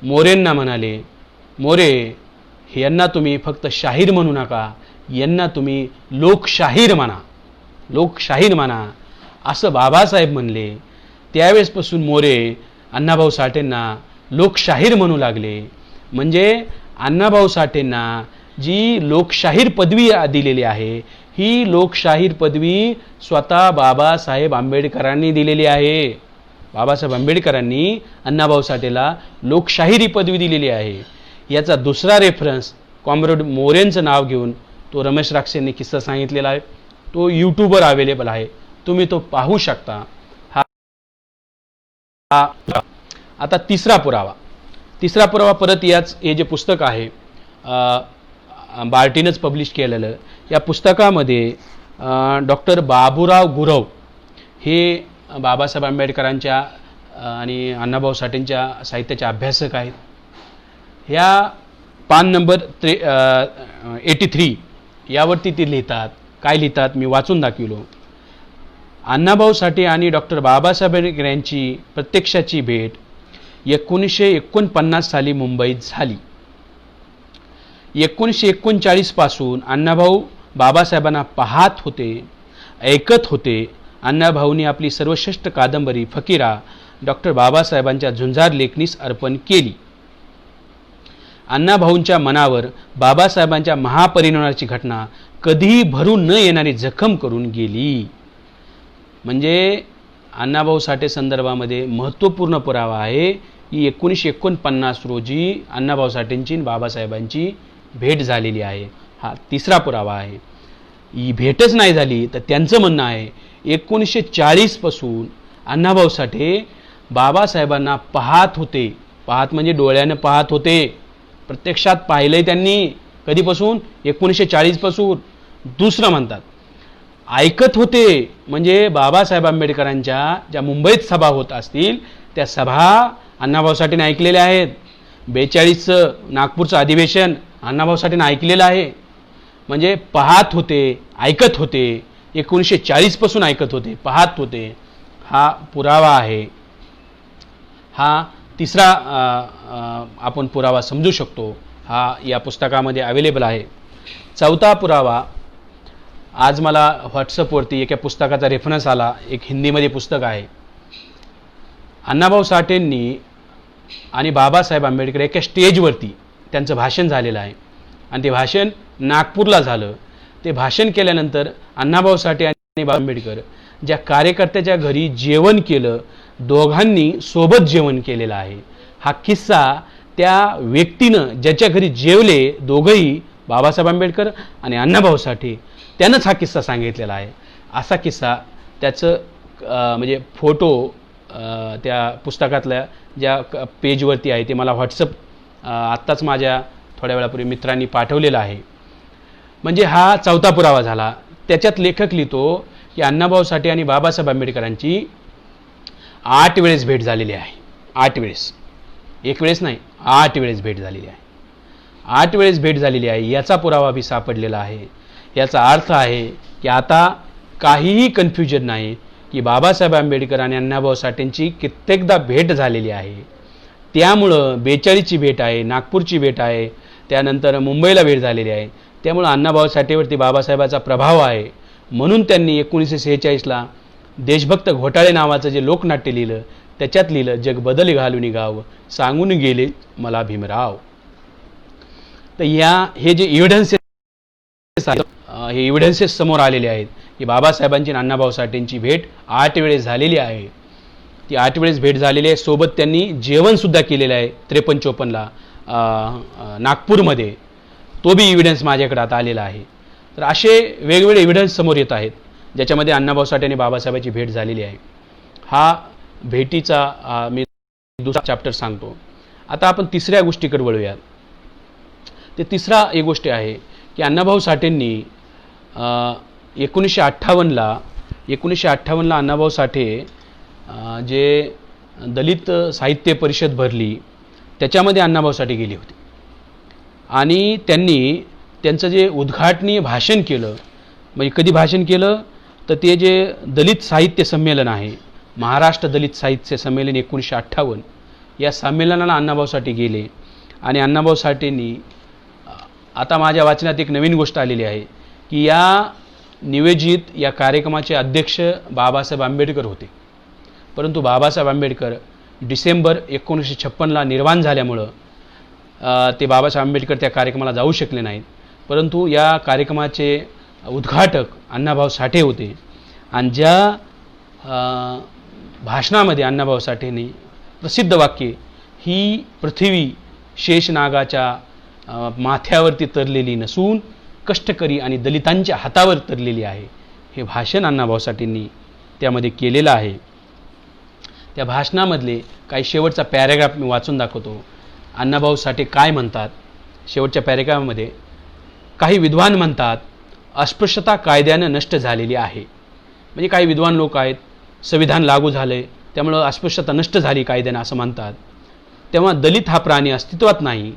मोरेंना म्हणाले, मोरे यांना तुम्ही फक्त शाहीर म्हणू नका, यांना तुम्ही लोकशाहीर म्हणा, लोकशाहीर म्हणा असं बाबासाहेब म्हणले. त्यावेळेसपासून मोरे अण्णाभाऊ साठेंना लोकशाहीर म्हणू लागले. म्हणजे अण्णाभाऊ साठेंना जी लोकशाहीर पदवी दिलेली आहे ही लोकशाहीर पदवी स्वतः बाबासाहेब आंबेडकरांनी दिलेली आहे. बाबासाहेब आंबेडकरांनी अण्णाभाऊ साठेला लोकशाहीर पदवी दिलेली आहे. याचा दुसरा रेफरन्स कॉम्रेड मोरेंचं नाव घेऊन तो रमेश राक्षेंनी किस्सा सांगितलेला आहे, तो यूट्यूबवर अवेलेबल आहे, तुम्ही तो पाहू शकता. आता तिसरा पुरावा परत याच हे जे पुस्तक आहे बार्टीनंच पब्लिश केलेलं, या पुस्तकामध्ये डॉक्टर बाबूराव गुरव हे बाबासाहेब आंबेडकरांच्या आणि अण्णाभाऊ साठेंच्या साहित्याचे अभ्यासक आहेत. ह्या पान नंबर 83 यावरती ते लिहितात. काय लिहितात मी वाचून दाखविलो. अण्णाभाऊ साठे आणि डॉक्टर बाबासाहेब आंबेडकर यांची प्रत्यक्षाची भेट 1949 साली मुंबईत झाली. 1939 पासून अण्णाभाऊ बाबासाहेबांना पाहत होते, ऐकत होते. अण्णाभाऊंनी आपली सर्वश्रेष्ठ कादंबरी फकीरा डॉक्टर बाबासाहेबांच्या झुंजार लेखनीस अर्पण केली. अण्णाभाऊंच्या मनावर बाबासाहेबांच्या महापरिनिर्वाणाची घटना कधीही भरून न येणारी जखम करून गेली. म्हणजे अण्णाभाऊ साठे संदर्भामध्ये महत्त्वपूर्ण पुरावा आहे की 1949 रोजी अण्णाभाऊ साठेंची बाबासाहेबांची भेट झालेली आहे. हा तिसरा पुरावा आहे. ही भेटच नाही झाली तर त्यांचं म्हणणं आहे 1940 पासून अण्णाभाऊ साठे बाबासाहेबांना पाहत होते. पाहत म्हणजे डोळ्यानं पाहत होते, प्रत्यक्षात पाहिलंय त्यांनी. कधीपासून? 1940 पासून. दुसरं म्हणतात ऐकत होते, म्हणजे बाबासाहेब आंबेडकरांच्या ज्या मुंबईत सभा होत असतील त्या सभा अण्णाभाऊ साठेने ऐकलेल्या आहेत. 42चं नागपूरचं अधिवेशन अण्णाभाऊ साठेने ऐकलेलं आहे. म्हणजे पाहत होते, ऐकत होते. 1940 पासून ऐकत होते, पाहत होते, हा पुरावा आहे. हा तिसरा आपण पुरावा समजू शकतो, हा या पुस्तकामध्ये अवेलेबल आहे. चौथा पुरावा, आज मला व्हॉट्सअपवरती एका पुस्तकाचा रेफरन्स आला, एक हिंदीमध्ये पुस्तक आहे. अण्णाभाऊ साठेंनी आणि बाबासाहेब आंबेडकर एका स्टेजवरती त्यांचं भाषण झालेलं आहे आणि ते भाषण नागपूरला झालं. ते भाषण केल्यानंतर अण्णाभाऊ साठे आणि बाबा आंबेडकर ज्या कार्यकर्त्याच्या घरी जेवण केलं, दोघांनी सोबत जेवण केलेलं आहे. हा किस्सा त्या व्यक्तीनं ज्याच्या घरी जेवले, दोघंही बाबासाहेब आंबेडकर आणि अण्णाभाऊ साठे, त्यानंच हा किस्सा सांगितलेला आहे. असा किस्सा त्याचं म्हणजे फोटो त्या पुस्तकातल्या ज्या पेजवरती आहे ते मला व्हॉट्सअप आत्ताच माझ्या थोड्या वेळापूर्वी मित्रांनी पाठवलेला आहे. म्हणजे हा चौथा पुरावा झाला. त्याच्यात लेखक लिहितो की अण्णाभाऊ साठे आणि बाबासाहेब आंबेडकरांची 8 वेळेस भेट झालेली आहे. 8 वेळेस, एक वेळेस नाही, 8 वेळेस भेट झालेली आहे. 8 वेळेस भेट झालेली आहे याचा पुरावा बी सापडलेला आहे. याचा अर्थ आहे की आता काहीही कन्फ्युजन नाही की बाबासाहेब आंबेडकर आणि अण्णाभाऊ साठेंची कित्येकदा भेट झालेली आहे. त्यामुळं 42ची भेट आहे, नागपूरची भेट आहे, त्यानंतर मुंबईला भेट झालेली आहे. त्यामुळं अण्णाभाऊ साठेवरती बाबासाहेबाचा प्रभाव आहे. म्हणून त्यांनी 1946ला देशभक्त घोटाळे नावाचं जे लोकनाट्य लिहिलं, त्याच्यात लिहिलं, जग बदल घालून गाव सांगून गेले मला भीमराव. तर हे जे एव्हिडन्सेस समोर आलेले आहेत की बाबासाहेबांची आणि अण्णाभाऊ साठेंची भेट 8 वेळेस झालेली आहे. ती 8 वेळेस भेट झालेली आहे. सोबत त्यांनी जेवणसुद्धा केलेलं आहे 53-54ला नागपूरमध्ये. तो बी एव्हिडन्स माझ्याकडे आता आलेला आहे. तर असे वेगवेगळे एव्हिडन्स समोर येत आहेत ज्याच्यामध्ये अण्णाभाऊ साठे आणि बाबासाहेबांची भेट झालेली आहे. हा भेटीचा मी दुसरा चॅप्टर सांगतो. आता आपण तिसऱ्या गोष्टीकडे वळूयात. ते तिसरा एक गोष्ट आहे की अण्णाभाऊ साठेंनी 1958ला अण्णाभाऊ साठे जे दलित साहित्य परिषद भरली त्याच्यामध्ये अण्णाभाऊ साठे गेले होते आणि त्यांनी त्यांचं जे उद्घाटनीय भाषण केलं. म्हणजे कधी भाषण केलं तर ते जे दलित साहित्य संमेलन आहे, महाराष्ट्र दलित साहित्य संमेलन 1958, या संमेलनाला अण्णाभाऊ साठे गेले आणि अण्णाभाऊ साठेंनी, आता माझ्या वाचनात एक नवीन गोष्ट आलेली आहे की या नियोजित या कार्यक्रमाचे अध्यक्ष बाबासाहेब आंबेडकर होते. परंतु बाबासाहेब आंबेडकर डिसेंबर 1956ला निर्वाण झाल्यामुळं ते बाबासाहेब आंबेडकर त्या कार्यक्रमाला जाऊ शकले नाहीत. परंतु या कार्यक्रमाचे उद्घाटक अण्णाभाऊ साठे होते आणि ज्या भाषणामध्ये अण्णाभाऊ साठेंनी प्रसिद्ध वाक्य, ही पृथ्वी शेषनागाच्या माथ्यावरती तरलेली नसून कष्टकरी आणि दलितांच्या हातावर तरलेली आहे, हे भाषण अण्णाभाऊ साठेंनी त्यामध्ये केलेलं आहे. त्या भाषणामधले काही शेवटचा पॅरेग्राफ मी वाचून दाखवतो. अण्णाभाऊ साठे काय म्हणतात शेवटच्या पॅरेग्राफमध्ये. काही विद्वान म्हणतात अस्पृश्यता कायद्यानं नष्ट झालेली आहे. म्हणजे काही विद्वान लोक आहेत, संविधान लागू झाले त्यामुळं अस्पृश्यता नष्ट झाली कायद्यानं असं म्हणतात. तेव्हा दलित हा प्राणी अस्तित्वात नाही,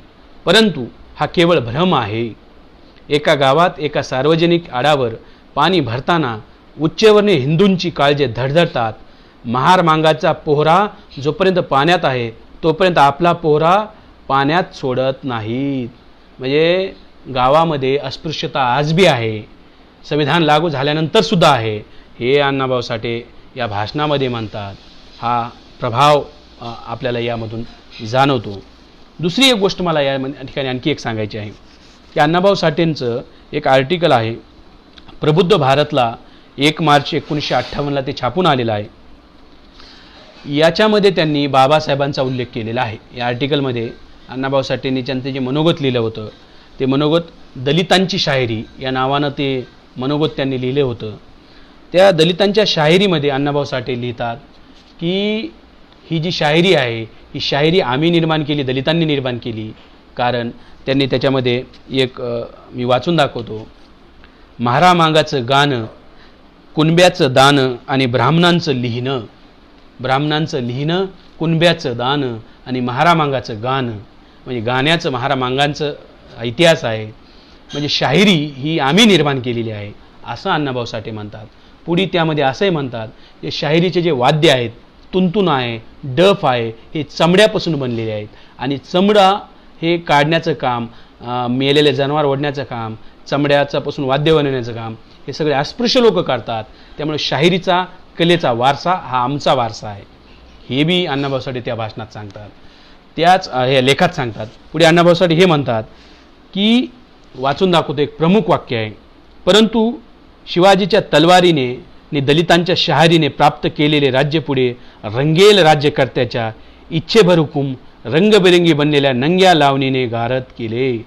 परंतु हा केवळ भ्रम आहे. एका गावात एका सार्वजनिक आडावर पाणी भरताना उच्चवर्णीय हिंदूंची काळजे धडधडतात. महार मांगाचा पोहरा जोपर्यंत पाण्यात आहे तोपर्यंत आपला पोहरा पाण्यात सोडत नाहीत. म्हणजे गावामध्ये अस्पृश्यता आज बी आहे, संविधान लागू झाल्यानंतर सुद्धा आहे, हे अण्णाभाऊ साठे या भाषणामध्ये म्हणतात. हा प्रभाव आपल्याला यामधून जाणवतो. दुसरी एक गोष्ट मला या ठिकाणी आणखी एक सांगायची आहे की अण्णाभाऊ साठेंचं एक आर्टिकल आहे प्रबुद्ध भारतला 1 मार्च 1958ला ते छापून आलेलं आहे. याच्यामध्ये त्यांनी बाबासाहेबांचा उल्लेख केलेला आहे. या आर्टिकलमध्ये अण्णाभाऊ साठेंनी त्यांचं जे मनोगत लिहिलं होतं, ते मनोगत दलितांची शायरी या नावानं ते मनोगत त्यांनी लिहिलं होतं. त्या दलितांच्या शायरीमध्ये अण्णाभाऊ साठे लिहितात की ही जी शायरी आहे, ही शायरी आम्ही निर्माण केली, दलितांनी निर्माण केली. कारण त्यांनी त्याच्यामध्ये एक मी वाचून दाखवतो. महारामांगाचं गाणं, कुणब्याचं दान आणि ब्राह्मणांचं लिहिणं. ब्राह्मणांचं लिहिणं, कुणब्याचं दान आणि महारामांगाचं गाणं, म्हणजे गाण्याचं महारामांगांचं इतिहास आहे. म्हणजे शायरी ही आम्ही निर्माण केलेली आहे असं अण्णाभाऊ साठे म्हणतात. पुढे त्यामध्ये असंही म्हणतात की शाहिरीचे जे वाद्य आहेत, तुंतुन आहे, डफ आहे, हे चमड्यापासून बनलेले आहेत आणि चमडा हे काढण्याचं काम, मेलेले जनावर ओढण्याचं काम, चमड्यापासून वाद्य बनवण्याचं काम हे सगळे अस्पृश्य लोक करतात. त्यामुळे शाहिरीचा कलेचा वारसा हा आमचा वारसा आहे, हे बी अण्णाभाऊ साठे त्या भाषणात सांगतात, त्याच हे लेखात सांगतात. पुढे अण्णाभाऊ साठे हे म्हणतात की, वाचून दाखवतो, एक प्रमुख वाक्य आहे, परंतु शिवाजीच्या तलवारीने आणि दलितांच्या शहारीने प्राप्त केलेले राज्य पुढे रंगेल राज्यकर्त्याच्या इच्छेभर हुकूम रंगबिरंगी बनलेल्या नंग्या लावणीने गारद केले.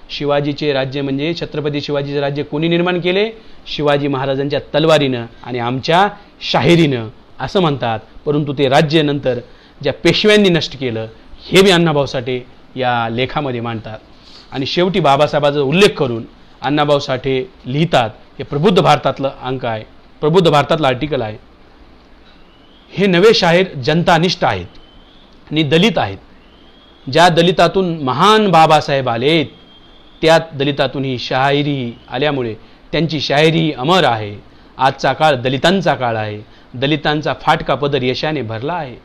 शिवाजीचे राज्य म्हणजे छत्रपती शिवाजीचे राज्य कोणी निर्माण केले? शिवाजी महाराजांच्या तलवारीनं आणि आमच्या शाहिरीनं, असं म्हणतात. परंतु ते राज्य नंतर ज्या पेशव्यांनी नष्ट केलं, हे बी अण्णाभाऊ साठे या लेखामध्ये मांडतात. आणि शेवटी बाबासाहेबांचा उल्लेख करून अण्णाभाऊ साठे लिहितात, हे प्रबुद्ध भारतातलं अंक आहे, प्रबुद्ध भारतातलं आर्टिकल आहे, हे नवे शाहीर जनतानिष्ठ आहेत आणि दलित आहेत. ज्या दलितातून महान बाबासाहेब आलेत, त्या दलितातून ही शाहिरी आल्यामुळे त्यांची शाहिरी अमर आहे. आजचा काळ दलितांचा काळ आहे, दलितांचा फाटका पदर यशाने भरला आहे.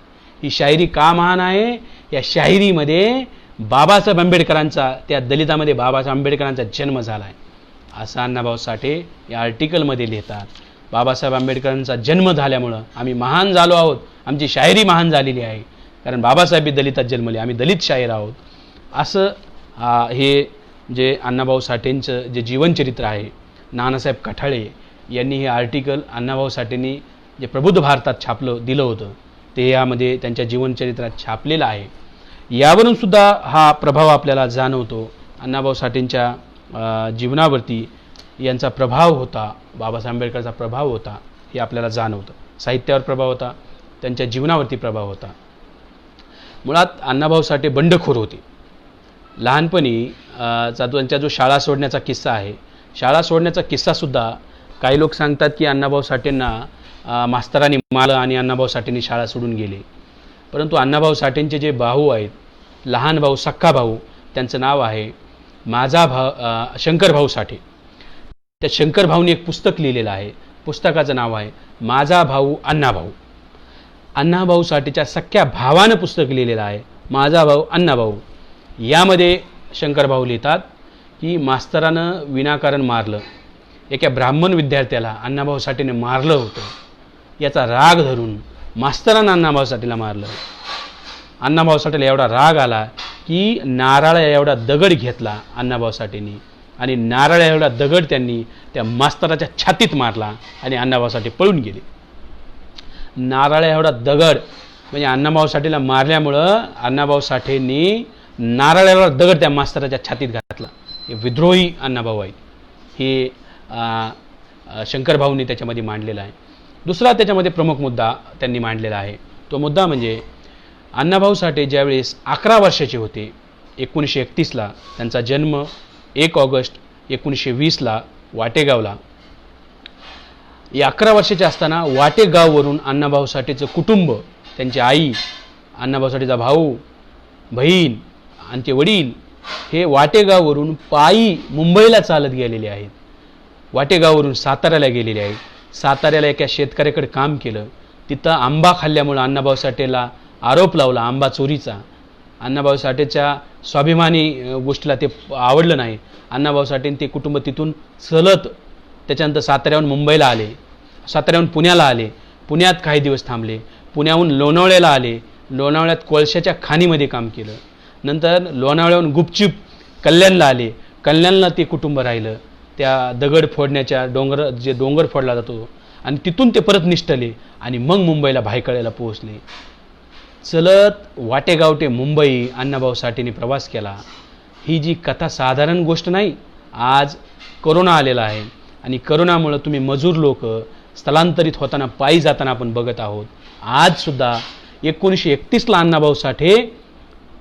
ही शाहिरी का महान आहे? या शाहिरीमध्ये बाबासाहेब आंबेडकरांचा, त्या दलितामध्ये बाबासाहेब आंबेडकरांचा जन्म झाला आहे, असं अण्णाभाऊ साठे या आर्टिकलमध्ये लिहितात. बाबासाहेब आंबेडकरांचा जन्म झाल्यामुळं आम्ही महान झालो आहोत, आमची शाहिरी महान झालेली आहे, कारण बाबासाहेब दलितात जन्मले, आम्ही दलित शाहीर आहोत. असं हे जे अण्णाभाऊ साठेंचं जे जीवनचरित्र आहे, नानासाहेब कठाळे यांनी हे आर्टिकल अण्णाभाऊ साठेंनी जे प्रबुद्ध भारतात दिलं होतं, ते यामध्ये त्यांच्या जीवनचरित्रात छापलेलं आहे. यावरून सुद्धा हा प्रभाव आपल्याला जाणवतो. अण्णाभाऊ साठेंच्या जीवनावरती यांचा प्रभाव होता, बाबासाहेब आंबेडकरचा प्रभाव होता, हे आपल्याला जाणवतं. साहित्यावर प्रभाव होता, त्यांच्या जीवनावरती प्रभाव होता. मुळात अण्णाभाऊ साठे बंडखोर होते. लहानपणी त्यांचा जो शाळा सोडण्याचा किस्सा आहे, शाळा सोडण्याचा किस्सासुद्धा काही लोक सांगतात की अण्णाभाऊ साठेंना मास्तरांनी मारलं आणि अण्णाभाऊ साठेंनी शाळा सोडून गेले. परंतु अण्णाभाऊ साठेंचे जे भाऊ आहेत, लहान भाऊ, सख्खा भाऊ, त्यांचं नाव आहे शंकर भाऊ साठे. त्या शंकर भाऊनी एक पुस्तक लिहिलेलं आहे, पुस्तकाचं नाव आहे माझा भाऊ अण्णाभाऊ. अण्णाभाऊ साठेच्या सख्ख्या भावानं पुस्तक लिहिलेलं आहे माझा भाऊ अण्णाभाऊ. यामध्ये शंकर भाऊ लिहितात की मास्तरानं विनाकारण मारलं, एका ब्राह्मण विद्यार्थ्याला अण्णाभाऊ साठेने मारलं होतं. याचा राग धरून मास्तरानं अण्णाभाऊ साठेला मारलं. अण्णाभाऊ साठेला एवढा राग आला की नारळा एवढा दगड घेतला अण्णाभाऊ साठेंनी आणि नारळा एवढा दगड त्यांनी त्या मास्तराच्या छातीत मारला आणि अण्णाभाऊ साठे पळून गेले. नारळा एवढा दगड म्हणजे अण्णाभाऊ साठेला मारल्यामुळं अण्णाभाऊ साठेंनी नारळा एवढा दगड त्या मास्तराच्या छातीत घातला. हे विद्रोही अण्णाभाऊ आहेत, हे शंकर भाऊंनी त्याच्यामध्ये मांडलेला आहे. दुसरा त्याच्यामध्ये प्रमुख मुद्दा त्यांनी मांडलेला आहे, तो मुद्दा म्हणजे अण्णाभाऊ साठे ज्यावेळेस 11 वर्षाचे होते, 1931ला त्यांचा जन्म 1 ऑगस्ट 1920ला वाटेगावला. या 11 वर्षाचे असताना वाटेगाववरून अण्णाभाऊ साठेचं कुटुंब, त्यांची आई, अण्णाभाऊ साठेचा भाऊ, बहीण आणि ते वडील हे वाटेगाववरून पायी मुंबईला चालत गेलेले आहेत. वाटेगाववरून साताऱ्याला गेलेले आहेत. साताऱ्याला एका शेतकऱ्याकडे काम केलं. तिथं आंबा खाल्ल्यामुळं अण्णाभाऊ साठेला आरोप लावला आंबा चोरीचा. अण्णाभाऊ साठेच्या स्वाभिमानी गोष्टीला ते आवडलं नाही. अण्णाभाऊ साठेंनी ते कुटुंब तिथून चलत त्याच्यानंतर साताऱ्याहून मुंबईला आले, साताऱ्याहून पुण्याला आले, पुण्यात काही दिवस थांबले, पुण्याहून लोणावळ्याला आले, लोणावळ्यात कोळशाच्या खाणीमध्ये काम केलं. नंतर लोणावळ्याहून गुपचूप कल्याणला आले, कल्याणला ते कुटुंब राहिलं, त्या दगड फोडण्याच्या डोंगर फोडला जातो आणि तिथून ते परत निष्ठले आणि मग मुंबईला भायखळ्याला पोहोचले. चलत वाटेगाव ते मुंबई अण्णाभाऊ साठेंनी प्रवास केला. ही जी कथा साधारण गोष्ट नाही. आज करोना आलेला आहे आणि करोनामुळं तुम्ही मजूर लोक स्थलांतरित होताना पायी जाताना आपण बघत आहोत. आजसुद्धा 1931ला अण्णाभाऊ साठे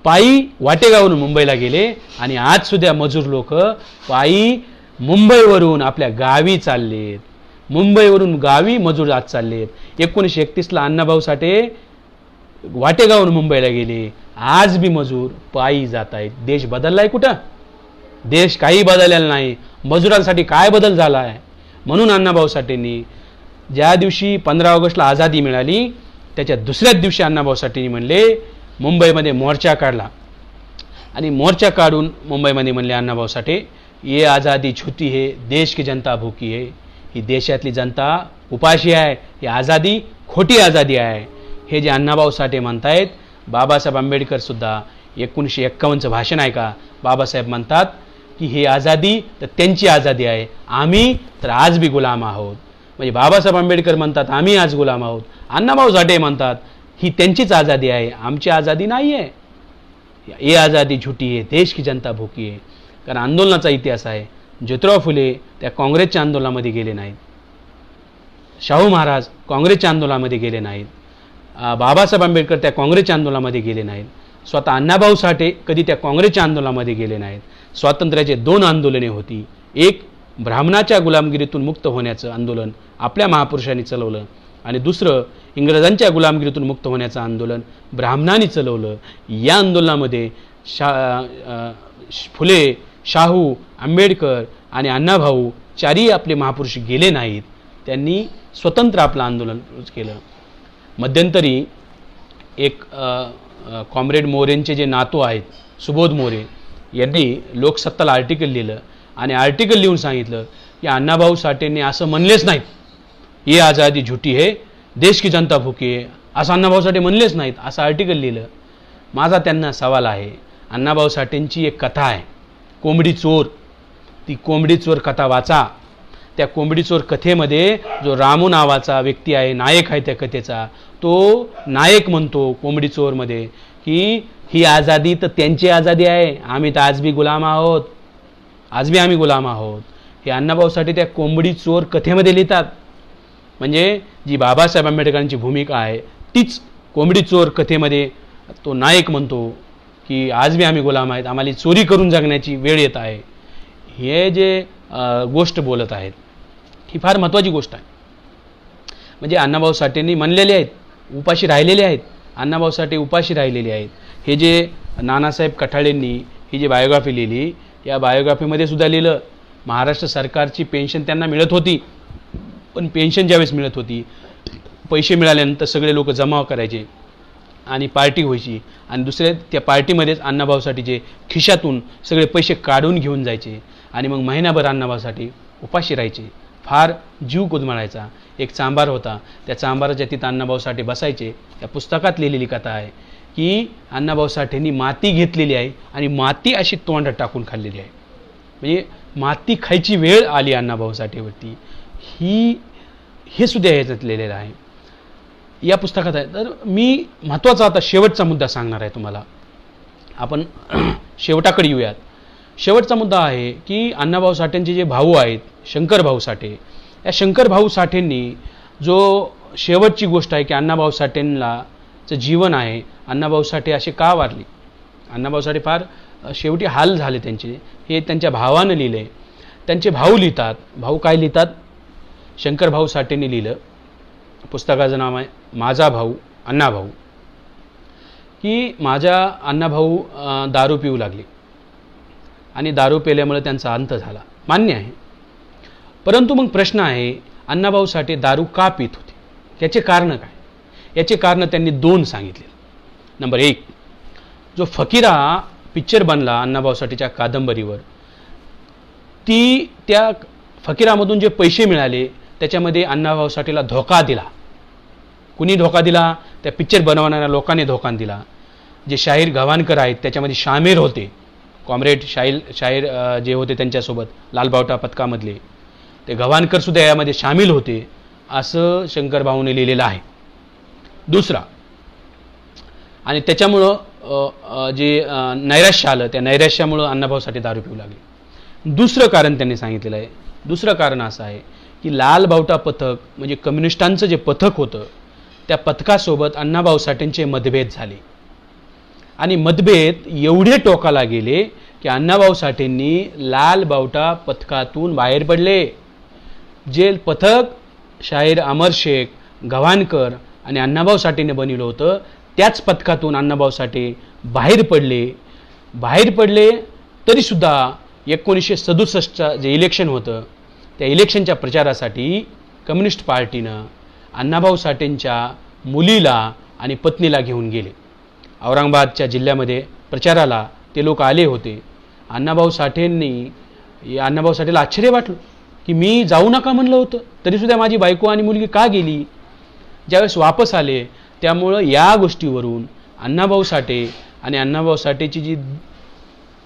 पायी वाटेगावरून मुंबईला गेले आणि आजसुद्धा मजूर लोक पायी मुंबईवरून आपल्या गावी चाललेत. मुंबईवरून गावी मजूर आज चाललेत. 1931ला अण्णाभाऊ साठे वाटेगावरून मुंबईला गेले. आज बी मजूर पायी जात आहेत. देश बदललाय कुठं? देश काही बदललेला नाही. मजुरांसाठी काय बदल झाला आहे? म्हणून अण्णाभाऊ साठेंनी ज्या दिवशी 15 ऑगस्टला आझादी मिळाली त्याच्या दुसऱ्याच दिवशी अण्णाभाऊ साठेंनी म्हणले, मुंबईमध्ये मोर्चा काढला आणि मोर्चा काढून मुंबईमध्ये म्हणले अण्णाभाऊ साठे, ये आज़ादी झूठी है, देश की जनता भूकी है. ही देशातली जनता उपाशी आहे, ही आझादी खोटी आझादी आहे. हे जे अण्णाभाऊ साठे म्हणतायत, बाबासाहेब आंबेडकर सुद्धा 1951चं भाषण आहे का, बाबासाहेब म्हणतात की ही आझादी तर त्यांची आझादी आहे, आम्ही तर आज बी गुलाम आहोत. म्हणजे बाबासाहेब आंबेडकर म्हणतात आम्ही आज गुलाम आहोत, अण्णाभाऊ साठे म्हणतात ही त्यांचीच आझादी आहे, आमची आझादी नाही आहे. ये आझादी झुटी आहे, देश की जनता भूकी आहे. कारण आंदोलनाचा इतिहास आहे. ज्योतिराव फुले त्या काँग्रेसच्या आंदोलनामध्ये गेले नाहीत, शाहू महाराज काँग्रेसच्या आंदोलनामध्ये गेले नाहीत, बाबासाहेब आंबेडकर त्या काँग्रेसच्या आंदोलनामध्ये गेले नाहीत, स्वतः अण्णाभाऊ साठे कधी त्या काँग्रेसच्या आंदोलनामध्ये गेले नाहीत. स्वातंत्र्याचे 2 आंदोलने होती. एक ब्राह्मणाच्या गुलामगिरीतून मुक्त होण्याचं आंदोलन आपल्या महापुरुषांनी चालवलं आणि दुसरं इंग्रजांच्या गुलामगिरीतून मुक्त होण्याचं आंदोलन ब्राह्मणांनी चालवलं. या आंदोलनामध्ये फुले, शाहू, आंबेडकर आणि अण्णाभाऊ चारही आपले महापुरुष गेले नाहीत. त्यांनी स्वतंत्र आपलं आंदोलन केलं. मध्यंतरी एक कॉम्रेड मोरेंचे जे नातू आहेत, सुबोध मोरे यांनी लोकसत्ताला आर्टिकल लिहिलं आणि आर्टिकल लिहून सांगितलं की अण्णाभाऊ साठेंनी असं म्हणलेच नाहीत, ये आझादी झुटी है, देश की जनता भूकी आहे, असं अण्णाभाऊ साठे म्हणलेच नाहीत, असं आर्टिकल लिहिलं. माझा त्यांना सवाल आहे, अण्णाभाऊ साठेंची एक कथा आहे कोंबडी चोर, ती कोंबडी चोर कथा वाचा. त्या कोंबडी चोर कथेमध्ये जो रामू नावाचा व्यक्ती आहे, नायक आहे त्या कथेचा, तो नायक म्हणतो कोंबडी चोरमध्ये की ही आझादी तर त्यांची आझादी आहे, आम्ही तर आज बी गुलाम आहोत, आज बी आम्ही गुलाम आहोत. हे अण्णाभाऊ साठे त्या कोंबडी चोर कथेमध्ये लिहितात. म्हणजे जी बाबासाहेब आंबेडकरांची भूमिका आहे तीच कोंबडी चोर कथेमध्ये तो नायक म्हणतो की आज बी आम्ही गुलाम आहेत, आम्हाला चोरी करून जगण्याची वेळ येत आहे. हे जे गोष्ट बोलत आहेत ही फार महत्त्वाची गोष्ट आहे. म्हणजे अण्णाभाऊ साठेंनी म्हणलेले आहेत, उपाशी राहिलेले आहेत. अण्णाभाऊ साठे उपाशी राहिलेले आहेत. हे जे नानासाहेब कठाळेंनी ही जी बायोग्राफी लिहिली, या बायोग्राफीमध्ये सुद्धा लिहिलं महाराष्ट्र सरकारची पेन्शन त्यांना मिळत होती, पण पेन्शन ज्यावेळेस मिळत होती पैसे मिळाल्यानंतर सगळे लोक जमा करायचे आणि पार्टी व्हायची आणि दुसऱ्या त्या पार्टीमध्येच अण्णाभाऊ साठेचे खिशातून सगळे पैसे काढून घेऊन जायचे आणि मग महिनाभर अण्णाभाऊ साठे उपाशी राहायचे. फार जीव कुदमळायचा. एक चांभार होता, त्या चांभाराच्या तिथं अण्णाभाऊ साठे बसायचे. त्या पुस्तकात लिहिलेली कथा आहे की अण्णाभाऊ साठेंनी माती घेतलेली आहे आणि माती अशी तोंडात टाकून खाल्लेली आहे. म्हणजे माती खायची वेळ आली अण्णाभाऊ साठेवरती. हे सुद्धा ह्याच्यात लिहिलेलं आहे, या पुस्तकात आहे. तर मी महत्त्वाचा आता शेवटचा मुद्दा सांगणार आहे तुम्हाला. आपण शेवटाकडे येऊयात. शेवटचा मुद्दा आहे की अण्णाभाऊ साठेंचे जे भाऊ आहेत शंकर भाऊ साठे, या शंकर भाऊ साठेंनी जो शेवटची गोष्ट आहे की अण्णाभाऊ साठेंचं जीवन आहे, अण्णाभाऊ साठे असे का वारले, अण्णाभाऊ साठे फार शेवटी हाल झाले त्यांचे, हे त्यांच्या भावानं लिहिले. त्यांचे भाऊ लिहितात. भाऊ काय लिहितात? शंकर भाऊ साठेंनी लिहिलं, पुस्तकाचं नाव आहे माझा भाऊ अण्णाभाऊ, की माझ्या अण्णाभाऊ दारू पिऊ लागले आणि दारू पेल्यामुळे त्यांचा अंत झाला. मान्य आहे. परंतु मग प्रश्न आहे, अण्णाभाऊ साठे दारू का पित होते, याचे कारण काय? याचे कारण त्यांनी 2 सांगितले. नंबर 1, जो फकीरा पिक्चर बनला अण्णाभाऊ साठेच्या कादंबरीवर, त्या फकीरामधून जे पैसे मिळाले त्याच्यामध्ये अण्णाभाऊ साठेला धोका दिला. कुणी धोका दिला? त्या पिक्चर बनवणाऱ्या लोकांनी धोका दिला. जे शाहीर गव्हाणकर आहेत त्याच्यामध्ये शामीर होते, कॉम्रेड शाहीर जे होते त्यांच्यासोबत लालबावटा पथकामधले ते गव्हाणकर सुद्धा यामध्ये सामील होते, असं शंकर भाऊने लिहिलेलं आहे. दुसरा, आणि त्याच्यामुळं जे नैराश्य आलं, त्या नैराश्यामुळं अण्णाभाऊ साठे दारू पिऊ लागले. दुसरं कारण त्यांनी सांगितलेलं आहे. दुसरं कारण असं आहे की लालबावटा पथक म्हणजे कम्युनिस्टांचं जे पथक होतं त्या पथकासोबत अण्णाभाऊ साठेंचे मतभेद झाले आणि मतभेद एवढे टोकाला गेले की अण्णाभाऊ साठेंनी लालबावटा पथकातून बाहेर पडले. जे पथक शाहीर अमर शेख, गव्हाणकर आणि अण्णाभाऊ साठेने बनवलं होतं त्याच पथकातून अण्णाभाऊ साठे बाहेर पडले. तरीसुद्धा 1967चं जे इलेक्शन होतं त्या इलेक्शनच्या प्रचारासाठी कम्युनिस्ट पार्टीनं अण्णाभाऊ साठेंच्या मुलीला आणि पत्नीला घेऊन गेले. औरंगाबादच्या जिल्ह्यामध्ये प्रचाराला ते लोक आले होते. अण्णाभाऊ साठेला आश्चर्य वाटलं की मी जाऊ नका म्हणलं होतं, तरीसुद्धा माझी बायको आणि मुलगी का गेली. ज्यावेळेस वापस आले त्यामुळं या गोष्टीवरून अण्णाभाऊ साठे आणि अण्णाभाऊ साठेची जी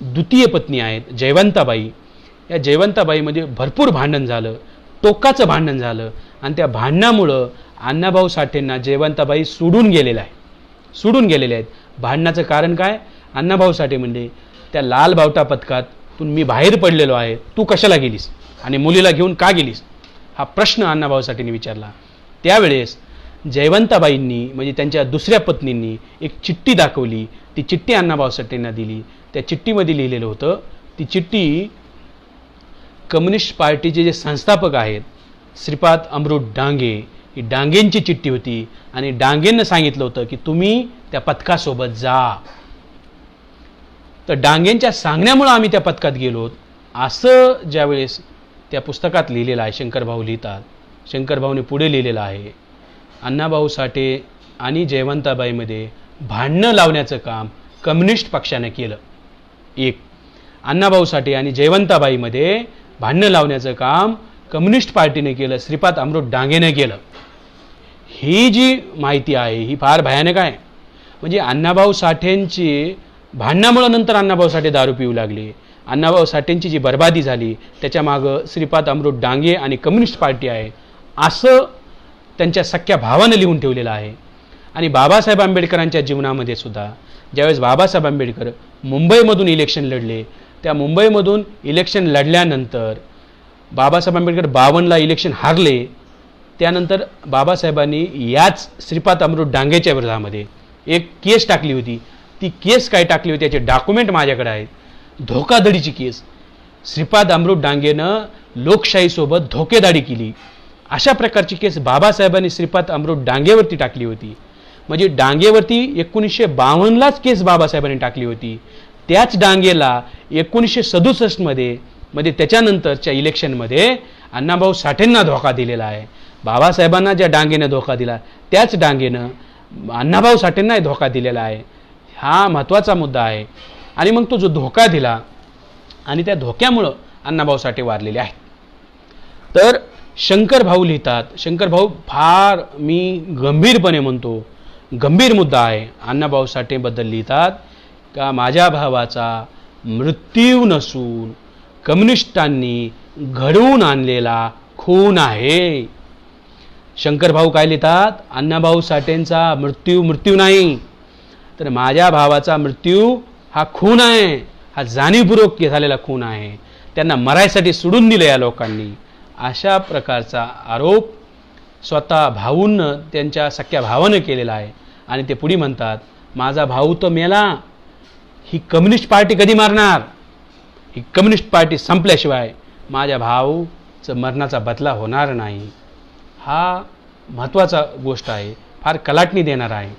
द्वितीय पत्नी आहेत जयवंताबाई, या जयवंताबाईमध्ये भरपूर भांडण झालं, टोकाचं भांडण झालं आणि त्या भांडणामुळं अण्णाभाऊ साठेंना जयवंताबाई सोडून गेलेल्या आहेत. भांडणाचं कारण काय? अण्णाभाऊ साठे म्हणले त्या लाल बावटा पथकातून मी बाहेर पडलेलो आहे, तू कशाला गेलीस आणि मुलीला घेऊन का गेलीस, हा प्रश्न अण्णाभाऊ साठेंनी विचारला. त्यावेळेस जयवंताबाईंनी म्हणजे त्यांच्या दुसऱ्या पत्नींनी एक चिठ्ठी दाखवली. ती चिठ्ठी अण्णाभाऊ साठेंना दिली. त्या चिठ्ठीमध्ये लिहिलेलं होतं, ती चिठ्ठी कम्युनिस्ट पार्टीचे जे संस्थापक आहेत श्रीपाद अमृत डांगे, ही डांगेंची चिठ्ठी होती आणि डांगेंना सांगितलं होतं की तुम्ही त्या पथकासोबत जा. तर डांगेंच्या सांगण्यामुळं आम्ही त्या पथकात गेलो असं ज्यावेळेस त्या पुस्तकात लिहिलेलं आहे, शंकरभाऊ लिहितात. शंकरभाऊने पुढे लिहिलेलं आहे, अण्णाभाऊ साठे आणि जयवंताबाईमध्ये भांडणं लावण्याचं काम कम्युनिस्ट पक्षाने केलं. एक, अण्णाभाऊ साठे आणि जयवंताबाईमध्ये भांडणं लावण्याचं काम कम्युनिस्ट पार्टीने केलं, श्रीपाद अमृत डांगेने केलं. ही जी माहिती आहे ही फार भयानक आहे. म्हणजे अण्णाभाऊ साठेंची भांडणामुळं नंतर अण्णाभाऊ साठे दारू पिऊ लागले. अण्णाभाऊ साठेंची जी बर्बादी झाली त्याच्यामागं श्रीपाद अमृत डांगे आणि कम्युनिस्ट पार्टी आहे असं त्यांच्या सख्या भावानं लिहून ठेवलेलं आहे. आणि बाबासाहेब आंबेडकरांच्या जीवनामध्ये सुद्धा ज्यावेळेस बाबासाहेब आंबेडकर मुंबईमधून इलेक्शन लढले, त्या मुंबईमधून इलेक्शन लढल्यानंतर बाबासाहेब आंबेडकर 52ला इलेक्शन हारले. त्यानंतर बाबासाहेबांनी याच श्रीपाद अमृत डांगेच्या विरोधामध्ये एक केस टाकली होती. ती केस काय टाकली होती याचे डॉक्युमेंट माझ्याकडे आहेत. धोकाधडीची केस. श्रीपाद अमृत डांगेनं लोकशाहीसोबत धोकेदारी केली अशा प्रकारची केस बाबासाहेबांनी श्रीपाद अमृत डांगेवरती टाकली होती. म्हणजे डांगेवरती 1952लाच केस बाबासाहेबांनी टाकली होती. त्याच डांगेला 1967 मध्ये त्याच्यानंतरच्या इलेक्शनमध्ये अण्णाभाऊ साठेंना धोका दिलेला आहे. बाबासाहेबांना ज्या डांगेनं धोका दिला त्याच डांगेनं अण्णाभाऊ साठेंनाही धोका दिलेला आहे. हा महत्त्वाचा मुद्दा आहे. आणि मग तो जो धोका दिला आणि त्या धोक्यामुळं अण्णाभाऊ साठे वारलेले आहेत. तर शंकर भाऊ लिहितात, शंकर भाऊ फार मी गंभीरपणे म्हणतो गंभीर मुद्दा आहे, अण्णाभाऊ साठेबद्दल लिहितात का माझ्या भावाचा मृत्यू नसून कम्युनिस्टांनी घडवून आणलेला खून आहे. शंकर भाऊ काय लिहितात? अण्णाभाऊ साठेंचा मृत्यू नाही, तर माझ्या भावाचा मृत्यू हा खून आहे, हा जाणीवपूर्वक झालेला खून आहे. त्यांना मरायसाठी सोडून दिलं या लोकांनी. अशा प्रकारचा आरोप स्वतः भाऊंनं त्यांच्या सख्या भावानं केलेला आहे. आणि ते पुढे म्हणतात माझा भाऊ तर मेला, ही कम्युनिस्ट पार्टी कधी मारणार? ही कम्युनिस्ट पार्टी संपल्याशिवाय माझ्या भाऊचं मरणाचा बदला होणार नाही. हा महत्त्वाचा गोष्ट आहे, फार कलाटणी देणार आहे.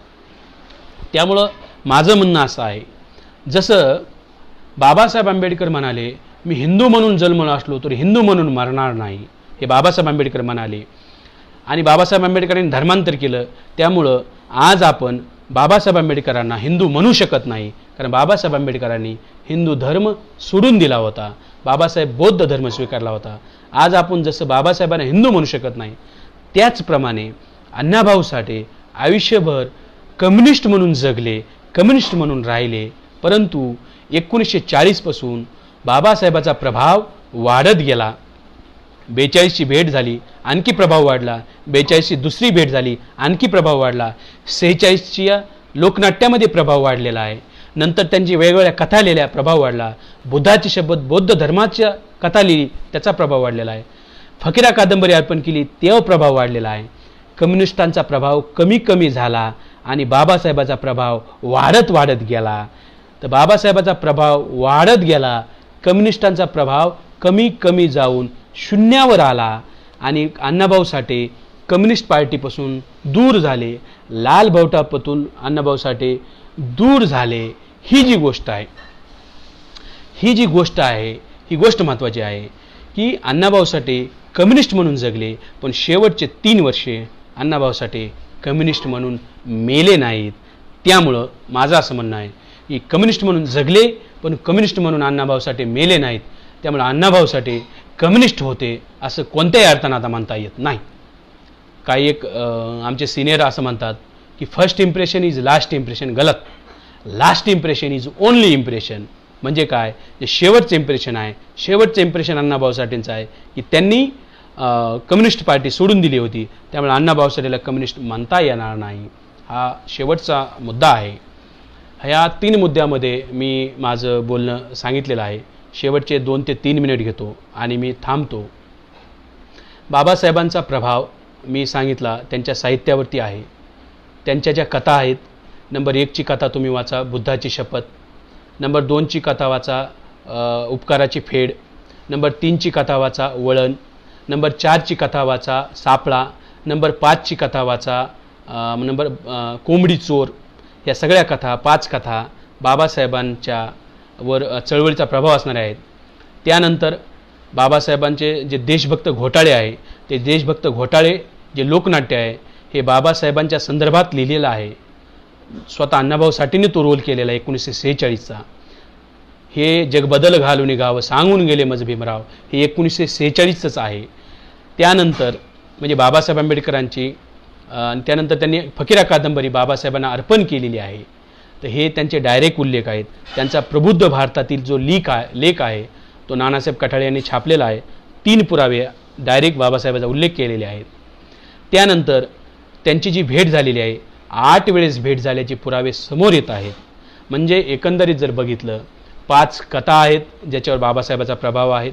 त्यामुळं माझं म्हणणं असं आहे, जसं बाबासाहेब आंबेडकर म्हणाले मी हिंदू म्हणून जन्मलो असलो तर हिंदू म्हणून मरणार नाही, हे बाबासाहेब आंबेडकर म्हणाले. आणि बाबासाहेब आंबेडकरांनी धर्मांतर केलं, त्यामुळं आज आपण बाबासाहेब आंबेडकरांना हिंदू म्हणू शकत नाही, कारण बाबासाहेब आंबेडकरांनी हिंदू धर्म सोडून दिला होता, बाबासाहेब बौद्ध धर्म स्वीकारला होता. आज आपण जसं बाबासाहेबांना हिंदू म्हणू शकत नाही, त्याचप्रमाणे अण्णाभाऊ साठे आयुष्यभर कम्युनिस्ट म्हणून जगले, कम्युनिस्ट म्हणून राहिले. परंतु 1940 पासून बाबासाहेबाचा प्रभाव वाढत गेला. 42ची भेट झाली, आणखी प्रभाव वाढला. 42ची दुसरी भेट झाली, आणखी प्रभाव वाढला. 46च्या लोकनाट्यामध्ये प्रभाव वाढलेला आहे. नंतर त्यांची वेगवेगळ्या कथा लिहिल्या, प्रभाव वाढला. बुद्धाची शपथ बौद्ध धर्माच्या कथा लिहिली, त्याचा प्रभाव वाढलेला आहे. फकीरा कादंबरी अर्पण केली, तेव्हा प्रभाव वाढलेला आहे. कम्युनिस्टांचा प्रभाव कमी कमी झाला आणि बाबासाहेबाचा प्रभाव वाढत गेला. तर बाबासाहेबाचा प्रभाव वाढत गेला, कम्युनिस्टांचा प्रभाव कमी कमी जाऊन शून्यावर आला आणि अण्णाभाऊ साठे कम्युनिस्ट पार्टीपासून दूर झाले. लाल बावटापासून अण्णाभाऊ साठे दूर झाले. ही जी गोष्ट आहे ही गोष्ट महत्त्वाची आहे की अण्णाभाऊ साठे कम्युनिस्ट म्हणून जगले, पण शेवटचे 3 वर्षे अण्णाभाऊ साठे कम्युनिस्ट म्हणून मेले नाहीत. त्यामुळं माझं असं म्हणणं आहे की कम्युनिस्ट म्हणून जगले, पण कम्युनिस्ट म्हणून अण्णाभाऊ साठे मेले नाहीत. त्यामुळे अण्णाभाऊ साठे कम्युनिस्ट होते असं कोणत्याही अर्थानं आता म्हणता येत नाही. काही एक आमचे सिनियर असं म्हणतात की first impression is last impression. गलत. Last impression is only impression. म्हणजे काय, जे शेवटचं इम्प्रेशन आहे, शेवटचं इम्प्रेशन अण्णाभाऊ साठेंचं आहे की त्यांनी कम्युनिस्ट पार्टी सोडून दिली होती. त्यामुळे अण्णाभाऊ साठेला कम्युनिस्ट म्हणता येणार नाही. हा शेवटचा मुद्दा आहे. ह्या 3 मुद्द्यामध्ये मी माझं बोलणं सांगितलेलं आहे. शेवटचे 2 ते 3 मिनिट घेतो आणि मी थांबतो. बाबासाहेबांचा प्रभाव मी सांगितला त्यांच्या साहित्यावरती आहे. त्यांच्या ज्या कथा आहेत, नंबर 1 ची कथा तुम्ही वाचा, बुद्धाची शपथ. नंबर 2 ची कथा वाचा, उपकाराची फेड. नंबर 3 ची कथा वाचा, वळण. नंबर 4 ची कथा वाचा, सापळा. नंबर 5 ची कथा वाचा, कोंबडी चोर. या सगळ्या कथा, 5 कथा बाबासाहेबांच्या वर चळवळीचा प्रभाव असणारे आहेत. त्यानंतर बाबासाहेबांचे जे देशभक्त घोटाळे आहे, ते देशभक्त घोटाळे जे लोकनाट्य आहे, हे बाबासाहेबांच्या संदर्भात लिहिलेलं आहे. स्वतः अण्णाभाऊ साठेंनी तो रोल केलेला आहे 1946चा. हे जग बदल घालून गावं सांगून गेले मज भीमराव, हे 1946च आहे. त्यानंतर म्हणजे बाबासाहेब आंबेडकरांची त्यानंतर त्यांनी फकीरा कादंबरी बाबासाहेबांना अर्पण केलेली आहे. तर हे त्यांचे डायरेक्ट उल्लेख आहेत. त्यांचा प्रबुद्ध भारतातील जो लेख आहे तो नानासाहेब कठाळे यांनी छापलेला आहे. 3 पुरावे डायरेक्ट बाबासाहेबांचा उल्लेख केलेले आहेत. त्यानंतर त्यांची जी भेट झालेली आहे, 8 वेळेस भेट झाल्याचे पुरावे समोर येत आहेत. म्हणजे एकंदरीत जर बघितलं, 5 कथा आहेत ज्याच्यावर बाबासाहेबांचा प्रभाव आहे.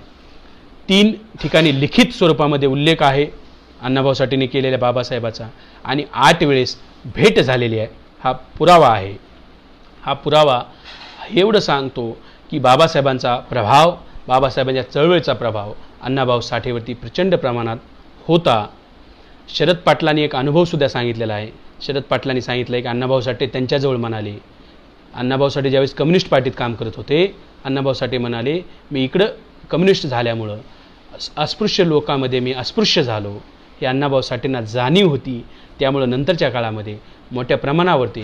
3 ठिकाणी लिखित स्वरूपामध्ये उल्लेख आहे अण्णाभाऊ साठेंनी केलेल्या बाबासाहेबाचा, आणि 8 वेळेस भेट झालेली आहे. हा पुरावा आहे. हा पुरावा एवढं सांगतो की बाबासाहेबांचा प्रभाव, बाबासाहेबांच्या चळवळीचा प्रभाव अण्णाभाऊ साठेवरती प्रचंड प्रमाणात होता. शरद पाटलांनी एक अनुभवसुद्धा सांगितलेला आहे. शरद पाटलांनी सांगितलं आहे की अण्णाभाऊ साठे त्यांच्याजवळ म्हणाले, अण्णाभाऊ साठे ज्यावेळेस कम्युनिस्ट पार्टीत काम करत होते, अण्णाभाऊ साठे म्हणाले, मी इकडं कम्युनिस्ट झाल्यामुळं अस्पृश्य लोकांमध्ये मी अस्पृश्य झालो. हे अण्णाभाऊ साठेंना जाणीव होती. त्यामुळं नंतरच्या काळामध्ये मोठ्या प्रमाणावरती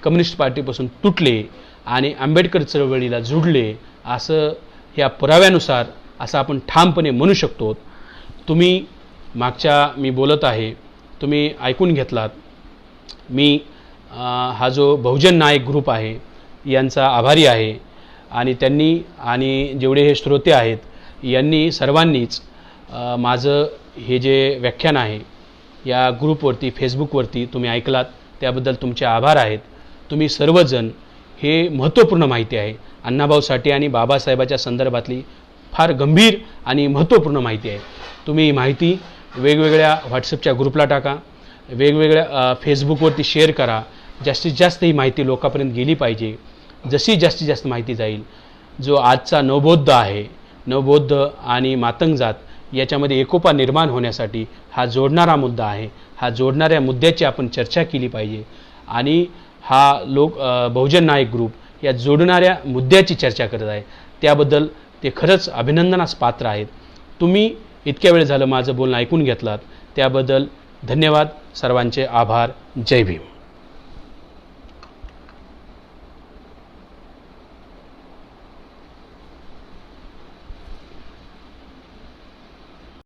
कम्युनिस्ट पार्टीपासून तुटले आणि आंबेडकर चळवळीला जुडले, असं या पुराव्यानुसार असं आपण ठामपणे म्हणू शकतो. तुम्ही मागच्या मी बोलत आहे, तुम्ही ऐकून घेतलात. मी हा जो बहुजन नायक ग्रुप आहे यांचा आभारी आहे. आणि त्यांनी आणि जेवढे हे श्रोते आहेत यांनी सर्वांनीच माझं हे जे व्याख्यान आहे या ग्रुपवरती, फेसबुकवरती तुम्ही ऐकलात, त्याबद्दल तुमचे आभार आहेत. तुम्ही सर्वजण, हे महत्त्वपूर्ण माहिती आहे, अण्णाभाऊ साठे आणि बाबासाहेबाच्या संदर्भातली फार गंभीर आणि महत्त्वपूर्ण माहिती आहे. तुम्ही ही माहिती वेगवेगळ्या व्हॉट्सअपच्या ग्रुपला टाका, वेगवेगळ्या फेसबुकवरती शेअर करा. जास्तीत जास्त ही माहिती लोकांपर्यंत गेली पाहिजे. जशी जास्तीत जास्त माहिती जाईल, जो आजचा नवबौद्ध आहे, नवबौद्ध आणि मातंग जात याच्यामध्ये एकोपा निर्माण होण्यासाठी हा जोडणारा मुद्दा आहे. हा जोडणाऱ्या मुद्द्याची आपण चर्चा केली पाहिजे. आणि हा बहुजन नायक ग्रुप या जोडणाऱ्या मुद्द्याची चर्चा करत आहे. त्याबद्दल ते खरंच अभिनंदनास पात्र आहेत. तुम्ही इतक्या वेळ झालं माझं बोलणं ऐकून घेतलात, त्याबद्दल धन्यवाद. सर्वांचे आभार. जय भीम.